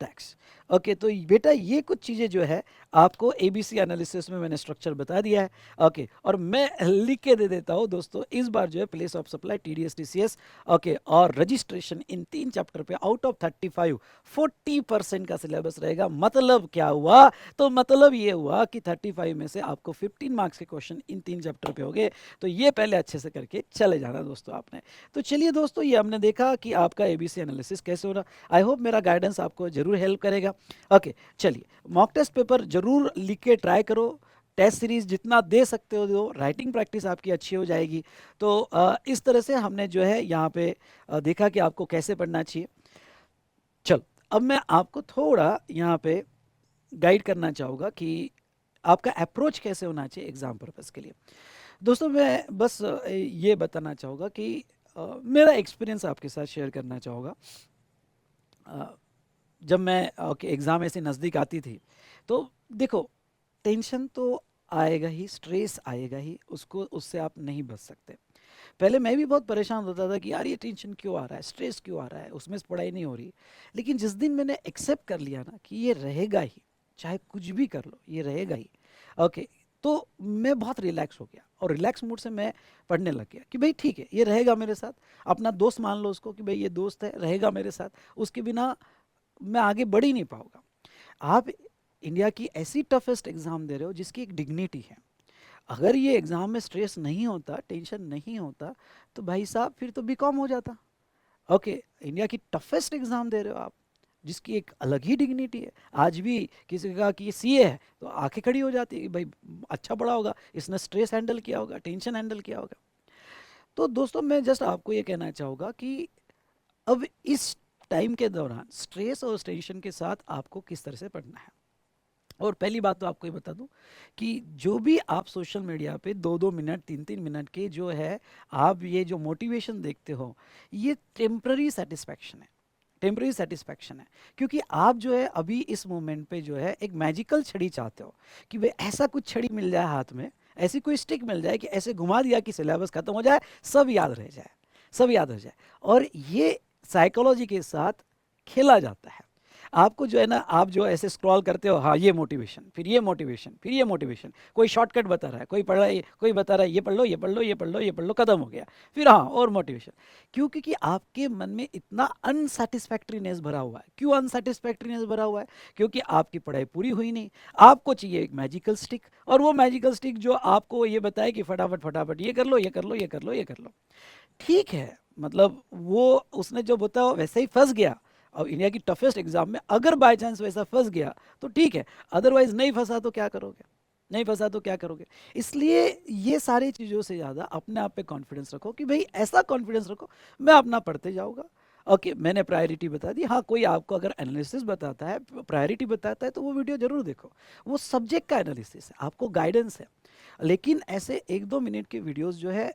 टैक्स। ओके, तो बेटा ये कुछ चीज़ें जो है आपको एबीसी एनालिसिस में मैंने स्ट्रक्चर बता दिया है। ओके, और मैं लिख के दे देता हूँ दोस्तों, इस बार जो है place of supply, TDS, TCS, okay, और रजिस्ट्रेशन, इन 3 चैप्टर पे आउट ऑफ 35 40% का सिलेबस रहेगा। मतलब क्या हुआ? तो मतलब ये हुआ कि 35 में से आपको 15 मार्क्स के क्वेश्चन इन 3 चैप्टर पे हो गए। तो ये पहले अच्छे से करके चले जाना दोस्तों आपने। तो चलिए दोस्तों, ये हमने देखा कि आपका एबीसी एनालिसिस कैसे होना। आई होप मेरा गाइडेंस आपको जरूर हेल्प करेगा। ओके, चलिए, मॉक टेस्ट पेपर जरूर लिख के ट्राई करो। टेस्ट सीरीज जितना दे सकते हो दो, राइटिंग प्रैक्टिस आपकी अच्छी हो जाएगी। तो इस तरह से हमने जो है यहाँ पे देखा कि आपको कैसे पढ़ना चाहिए। चलो, अब मैं आपको थोड़ा यहाँ पे गाइड करना चाहूँगा कि आपका अप्रोच कैसे होना चाहिए एग्जाम पर्पज़ के लिए। दोस्तों, मैं बस ये बताना चाहूँगा कि मेरा एक्सपीरियंस आपके साथ शेयर करना चाहूँगा। जब मैं एग्ज़ाम ऐसे नज़दीक आती थी, तो देखो, टेंशन तो आएगा ही, स्ट्रेस आएगा ही, उससे आप नहीं बच सकते। पहले मैं भी बहुत परेशान होता था कि यार ये टेंशन क्यों आ रहा है, स्ट्रेस क्यों आ रहा है, उसमें से पढ़ाई नहीं हो रही। लेकिन जिस दिन मैंने एक्सेप्ट कर लिया ना कि ये रहेगा ही, चाहे कुछ भी कर लो ये रहेगा ही, ओके, तो मैं बहुत रिलैक्स हो गया और रिलैक्स मूड से मैं पढ़ने लग गया कि भाई ठीक है, ये रहेगा मेरे साथ। अपना दोस्त मान लो उसको कि भाई ये दोस्त है, रहेगा मेरे साथ, उसके बिना मैं आगे बढ़ ही नहीं पाऊंगा। आप इंडिया की ऐसी टफेस्ट एग्जाम दे रहे हो जिसकी एक डिग्निटी है। अगर ये एग्जाम में स्ट्रेस नहीं होता, टेंशन नहीं होता, तो भाई साहब फिर तो बीकॉम हो जाता। ओके, इंडिया की टफेस्ट एग्जाम दे रहे हो आप, जिसकी एक अलग ही डिग्निटी है। आज भी किसी का कि ये सीए है तो आंखें खड़ी हो जाती है कि भाई अच्छा पढ़ा होगा, इसने स्ट्रेस हैंडल किया होगा, टेंशन हैंडल किया होगा। तो दोस्तों, मैं जस्ट आपको ये कहना चाहूँगा कि अब इस टाइम के दौरान स्ट्रेस और टेंशन के साथ आपको किस तरह से पढ़ना है। और पहली बात तो आपको ये बता दूं कि जो भी आप सोशल मीडिया पे 2-2 मिनट 3-3 मिनट के जो है आप ये जो मोटिवेशन देखते हो, ये टेम्पररी सेटिस्फैक्शन है। टेम्पररी सेटिस्फैक्शन है, क्योंकि आप जो है अभी इस मोमेंट पे जो है एक मैजिकल छड़ी चाहते हो कि भाई ऐसा कुछ छड़ी मिल जाए हाथ में, ऐसी कोई स्टिक मिल जाए कि ऐसे घुमा दिया कि सिलेबस खत्म हो जाए, सब याद रह जाए, सब याद हो जाए। और ये साइकोलॉजी के साथ खेला जाता है। आपको जो है ना, आप जो ऐसे स्क्रॉल करते हो, हाँ ये मोटिवेशन, फिर ये मोटिवेशन, फिर ये मोटिवेशन, कोई शॉर्टकट बता रहा है, कोई पढ़ रहा है, कोई बता रहा है ये पढ़ लो, ये पढ़ लो, ये पढ़ लो, ये पढ़ लो, खत्म हो गया, फिर हाँ और मोटिवेशन। क्यों? क्योंकि आपके मन में इतना अनसेटिस्फैक्ट्रीनेस भरा हुआ है। क्यों अनसेटिस्फैक्ट्रीनेस भरा हुआ है? क्योंकि आपकी पढ़ाई पूरी हुई नहीं। आपको चाहिए एक मैजिकल स्टिक, और वो मैजिकल स्टिक जो आपको ये बताए कि फटाफट फटाफट ये कर लो, ये कर लो, ये कर लो, ये कर लो। ठीक है, मतलब वो उसने जो बताया वैसे ही फंस गया। अब इंडिया की टफेस्ट एग्जाम में अगर बाय चांस वैसा फंस गया तो ठीक है, अदरवाइज नहीं फंसा तो क्या करोगे? नहीं फंसा तो क्या करोगे? इसलिए ये सारी चीज़ों से ज़्यादा अपने आप पे कॉन्फिडेंस रखो कि भाई ऐसा कॉन्फिडेंस रखो, मैं अपना पढ़ते जाऊँगा। ओके, मैंने प्रायोरिटी बता दी। हाँ, कोई आपको अगर एनालिसिस बताता है, प्रायोरिटी बताता है, तो वो वीडियो जरूर देखो। वो सब्जेक्ट का एनालिसिस है, आपको गाइडेंस है। लेकिन ऐसे 1-2 मिनट के वीडियोस जो है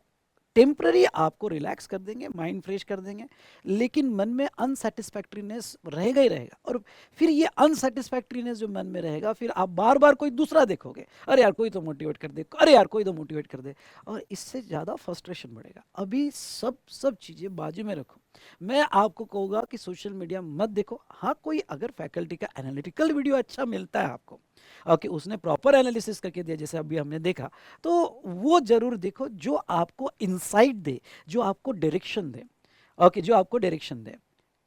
टेम्पररी आपको रिलैक्स कर देंगे, माइंड फ्रेश कर देंगे, लेकिन मन में अनसेटिस्फैक्ट्रीनेस रहेगा ही रहेगा। और फिर ये अनसेटिस्फैक्ट्रीनेस जो मन में रहेगा, फिर आप बार बार कोई दूसरा देखोगे, अरे यार कोई तो मोटिवेट कर दे, अरे यार कोई तो मोटिवेट कर दे, और इससे ज़्यादा फ्रस्ट्रेशन बढ़ेगा। अभी सब चीज़ें बाजू में रखो। मैं आपको कहूँगा कि सोशल मीडिया मत देखो। हाँ, कोई अगर फैकल्टी का एनालिटिकल वीडियो अच्छा मिलता है आपको, ओके, उसने प्रॉपर एनालिसिस करके दिया जैसे अभी हमने देखा, तो वो जरूर देखो जो आपको इंसाइट दे, जो आपको डायरेक्शन दे। ओके, जो आपको डायरेक्शन दे।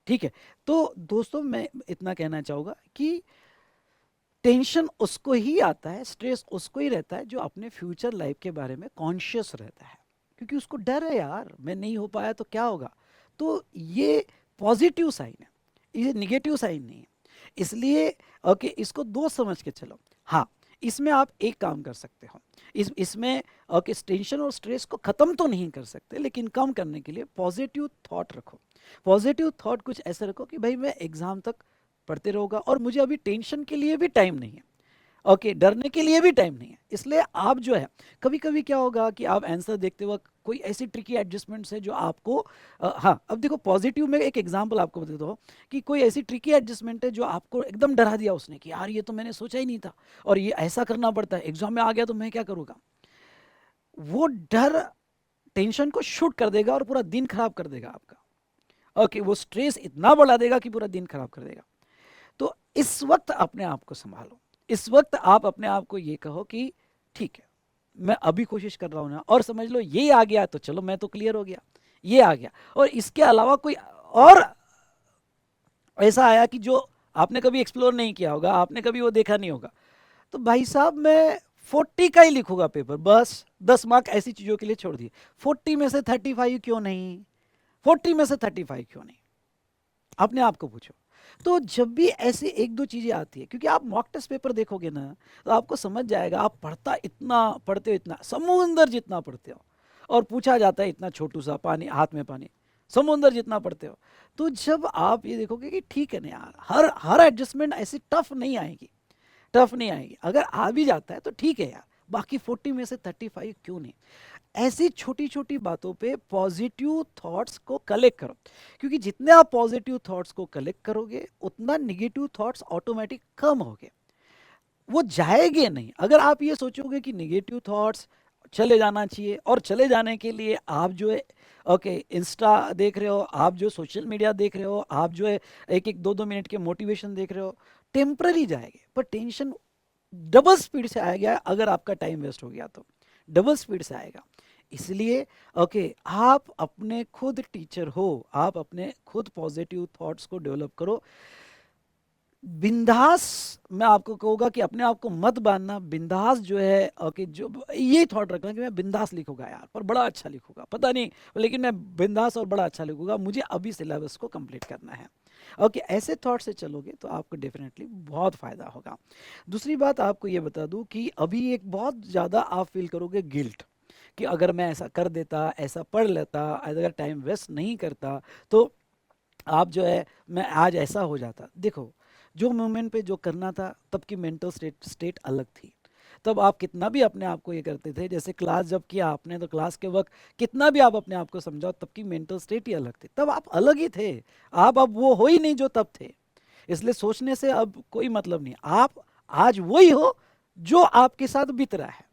ठीक है। तो दोस्तों, मैं इतना कहना चाहूँगा कि टेंशन उसको ही आता है, स्ट्रेस उसको ही रहता है जो अपने फ्यूचर लाइफ के बारे में कॉन्शियस रहता है, क्योंकि उसको डर है यार, मैं नहीं हो पाया तो क्या होगा। तो ये पॉजिटिव साइन है, ये निगेटिव साइन नहीं है। इसलिए ओके, इसको दो समझ के चलो। हाँ, इसमें आप एक काम कर सकते हो, इसमें ओके, टेंशन और स्ट्रेस को ख़त्म तो नहीं कर सकते, लेकिन कम करने के लिए पॉजिटिव थॉट रखो। पॉजिटिव थॉट कुछ ऐसे रखो कि भाई मैं एग्ज़ाम तक पढ़ते रहूँगा और मुझे अभी टेंशन के लिए भी टाइम नहीं है, ओके, डरने के लिए भी टाइम नहीं है। इसलिए आप जो है, कभी कभी क्या होगा कि आप आंसर देखते वक्त कोई ऐसी ट्रिकी एडजस्टमेंट्स है जो आपको हाँ, अब देखो, पॉजिटिव में एक एग्जांपल आपको बता दो कि कोई ऐसी ट्रिकी एडजस्टमेंट है जो आपको एकदम डरा दिया उसने कि यार ये तो मैंने सोचा ही नहीं था, और ये ऐसा करना पड़ता है, एग्जाम में आ गया तो मैं क्या करूँगा। वो डर टेंशन को शूट कर देगा और पूरा दिन खराब कर देगा आपका। ओके, वो स्ट्रेस इतना बढ़ा देगा कि पूरा दिन खराब कर देगा। तो इस वक्त अपने आप को संभालो। इस वक्त आप अपने आप को ये कहो कि ठीक है, मैं अभी कोशिश कर रहा हूं ना, और समझ लो ये आ गया तो चलो मैं तो क्लियर हो गया, ये आ गया, और इसके अलावा कोई और ऐसा आया कि जो आपने कभी एक्सप्लोर नहीं किया होगा, आपने कभी वो देखा नहीं होगा, तो भाई साहब मैं 40 का ही लिखूंगा पेपर, बस 10 मार्क ऐसी चीजों के लिए छोड़ दिए। 40 में से 35 क्यों नहीं, 40 में से 35 क्यों नहीं, अपने आप को पूछो। तो जब भी ऐसी एक दो चीजें आती है, क्योंकि आप मॉक टेस्ट पेपर देखोगे ना तो आपको समझ जाएगा, आप पढ़ते हो इतना समुंदर जितना पढ़ते हो, और पूछा जाता है इतना छोटू सा पानी, हाथ में पानी, समुंदर जितना पढ़ते हो। तो जब आप ये देखोगे कि ठीक है ना यार, हर हर एडजस्टमेंट ऐसी टफ नहीं आएगी, टफ नहीं आएगी, अगर आ भी जाता है तो ठीक है यार, बाकी 40 में से 35 क्यों नहीं। ऐसी छोटी छोटी बातों पे पॉजिटिव थॉट्स को कलेक्ट करो, क्योंकि जितने आप पॉजिटिव थॉट्स को कलेक्ट करोगे उतना निगेटिव थॉट्स ऑटोमेटिक कम होंगे, वो जाएंगे नहीं। अगर आप ये सोचोगे कि निगेटिव थॉट्स चले जाना चाहिए, और चले जाने के लिए आप जो है ओके इंस्टा देख रहे हो, आप जो सोशल मीडिया देख रहे हो, आप जो है एक एक दो दो मिनट के मोटिवेशन देख रहे हो, टेम्पररी जाएंगे, पर टेंशन डबल स्पीड से आएगा अगर आपका टाइम वेस्ट हो गया तो, डबल स्पीड से आएगा। इसलिए ओके आप अपने खुद टीचर हो, आप अपने खुद पॉजिटिव थॉट्स को डेवलप करो। बिंदास, मैं आपको कहूँगा कि अपने आप को मत बांधना, बिंदास जो है ओके, जो ये थॉट रखना कि मैं बिंदास लिखूंगा यार, पर बड़ा अच्छा लिखूंगा, पता नहीं लेकिन मैं बिंदास और बड़ा अच्छा लिखूंगा, मुझे अभी सिलेबस को कंप्लीट करना है। ओके ऐसे थॉट से चलोगे तो आपको डेफिनेटली बहुत फायदा होगा। दूसरी बात आपको ये बता दूं कि अभी एक बहुत ज़्यादा आप फील करोगे गिल्ट, कि अगर मैं ऐसा कर देता, ऐसा पढ़ लेता, अगर टाइम वेस्ट नहीं करता तो आप जो है मैं आज ऐसा हो जाता। देखो जो मोमेंट पे जो करना था तब की मेंटल स्टेट अलग थी, तब आप कितना भी अपने आप को ये करते थे, जैसे क्लास जब किया आपने तो क्लास के वक्त कितना भी आप अपने आप को समझाओ, तब की मेंटल स्टेट ही अलग थी, तब आप अलग ही थे। आप अब वो हो ही नहीं जो तब थे, इसलिए सोचने से अब कोई मतलब नहीं। आप आज वही हो जो आपके साथ बीत रहा है,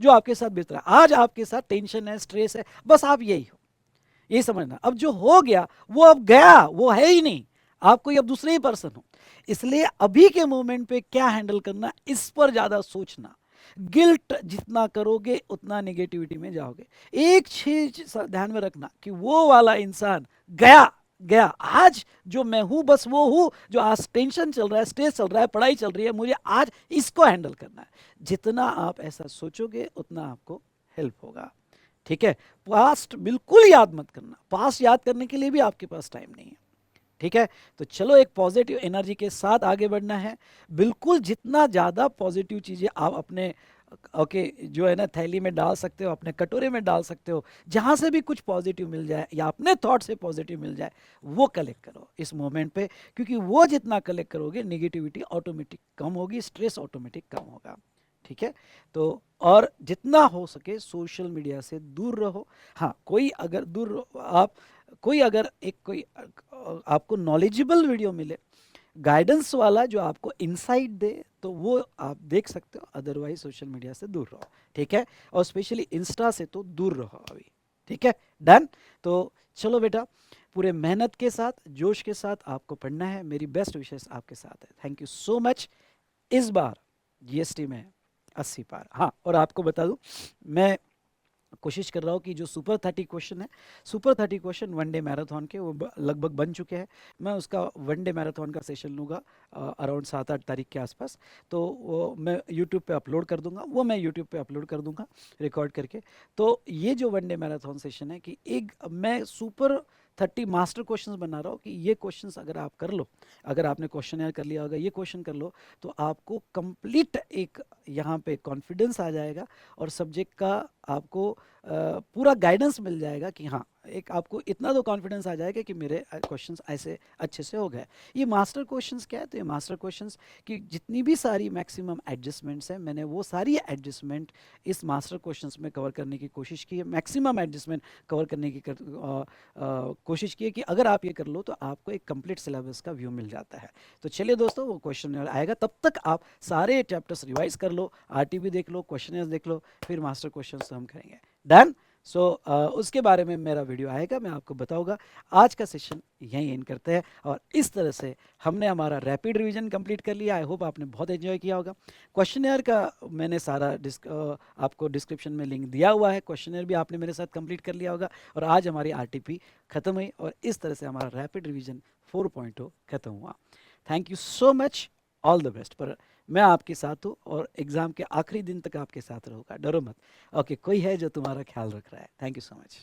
जो आपके साथ बीत रहा है आज, आपके साथ टेंशन है, स्ट्रेस है, बस आप यही हो, ये समझना। अब जो हो गया वो अब गया, वो है ही नहीं, आप कोई अब दूसरे ही पर्सन हो। इसलिए अभी के मोमेंट पे क्या हैंडल करना, इस पर ज्यादा सोचना। गिल्ट जितना करोगे उतना नेगेटिविटी में जाओगे। एक चीज ध्यान में रखना कि वो वाला इंसान गया, गया, आज जो मैं हूं बस वो हूं, जो आज टेंशन चल रहा है, स्ट्रेस चल रहा है, पढ़ाई चल रही है, मुझे आज इसको हैंडल करना है। जितना आप ऐसा सोचोगे उतना आपको हेल्प होगा, ठीक है। पास्ट बिल्कुल याद मत करना, पास्ट याद करने के लिए भी आपके पास टाइम नहीं है, ठीक है। तो चलो एक पॉजिटिव एनर्जी के साथ आगे बढ़ना है। बिल्कुल जितना ज़्यादा पॉजिटिव चीज़ें आप अपने ओके जो है ना थैली में डाल सकते हो, अपने कटोरे में डाल सकते हो, जहाँ से भी कुछ पॉजिटिव मिल जाए या अपने थॉट से पॉजिटिव मिल जाए, वो कलेक्ट करो इस मोमेंट पे, क्योंकि वो जितना कलेक्ट करोगे निगेटिविटी ऑटोमेटिक कम होगी, स्ट्रेस ऑटोमेटिक कम होगा, ठीक है। तो और जितना हो सके सोशल मीडिया से दूर रहो। हाँ कोई अगर आप कोई अगर एक कोई आपको नॉलेजेबल वीडियो मिले, गाइडेंस वाला जो आपको इनसाइट दे, तो वो आप देख सकते हो, अदरवाइज सोशल मीडिया से दूर रहो, ठीक है। और स्पेशली इंस्टा से तो दूर रहो अभी, ठीक है, डन। तो चलो बेटा, पूरे मेहनत के साथ, जोश के साथ आपको पढ़ना है, मेरी बेस्ट विशेष आपके साथ है। Thank you so much. इस बार जीएसटी में 80 पार। हाँ और आपको बता दूं, मैं कोशिश कर रहा हूँ कि जो सुपर 30 क्वेश्चन है, super 30 question one day marathon के, वो लगभग बन चुके हैं। मैं उसका वन डे मैराथन का सेशन लूँगा अराउंड 7-8 तारीख के आसपास, तो वो मैं यूट्यूब पे अपलोड कर दूंगा, वो मैं यूट्यूब पे अपलोड कर दूंगा रिकॉर्ड करके। तो ये जो वन डे मैराथन सेशन है कि एक मैं सुपर 30 मास्टर क्वेश्चंस बना रहा हूँ, कि ये क्वेश्चंस अगर आप कर लो, अगर आपने क्वेश्चन कर लिया, अगर ये क्वेश्चन कर लो, तो आपको कंप्लीट एक यहाँ पे कॉन्फिडेंस आ जाएगा, और सब्जेक्ट का आपको पूरा गाइडेंस मिल जाएगा कि हाँ, एक आपको इतना तो कॉन्फिडेंस आ जाएगा कि मेरे क्वेश्चंस ऐसे अच्छे से हो गए। ये मास्टर क्वेश्चंस क्या है, तो ये मास्टर क्वेश्चंस की जितनी भी सारी मैक्सिमम एडजस्टमेंट्स हैं, मैंने वो सारी एडजस्टमेंट इस मास्टर क्वेश्चंस में कवर करने की कोशिश की है, मैक्सिमम एडजस्टमेंट कवर करने की कोशिश की है, कि अगर आप ये कर लो तो आपको एक कंप्लीट सिलेबस का व्यू मिल जाता है। तो चलिए दोस्तों, वो क्वेश्चन आएगा, तब तक आप सारे चैप्टर्स रिवाइज कर लो, आरटीबी देख लो, क्वेश्चन देख लो, फिर मास्टर क्वेश्चन हम करेंगे, डन। सो उसके बारे में मेरा वीडियो आएगा, मैं आपको बताऊंगा। आज का सेशन यहीं एंड करते हैं, और इस तरह से हमने हमारा रैपिड रिवीजन कंप्लीट कर लिया। आई होप आपने बहुत एंजॉय किया होगा। क्वेश्चनर का मैंने सारा आपको डिस्क्रिप्शन में लिंक दिया हुआ है, क्वेश्चनर भी आपने मेरे साथ कंप्लीट कर लिया होगा। और आज हमारी आरटीपी खत्म हुई, और इस तरह से हमारा रैपिड रिवीजन 4.0 खत्म हुआ। Thank you so much, all the best. पर मैं आपके साथ हूँ, और एग्जाम के आखिरी दिन तक आपके साथ रहूँगा, डरो मत। ओके, कोई है जो तुम्हारा ख्याल रख रहा है। Thank you so much.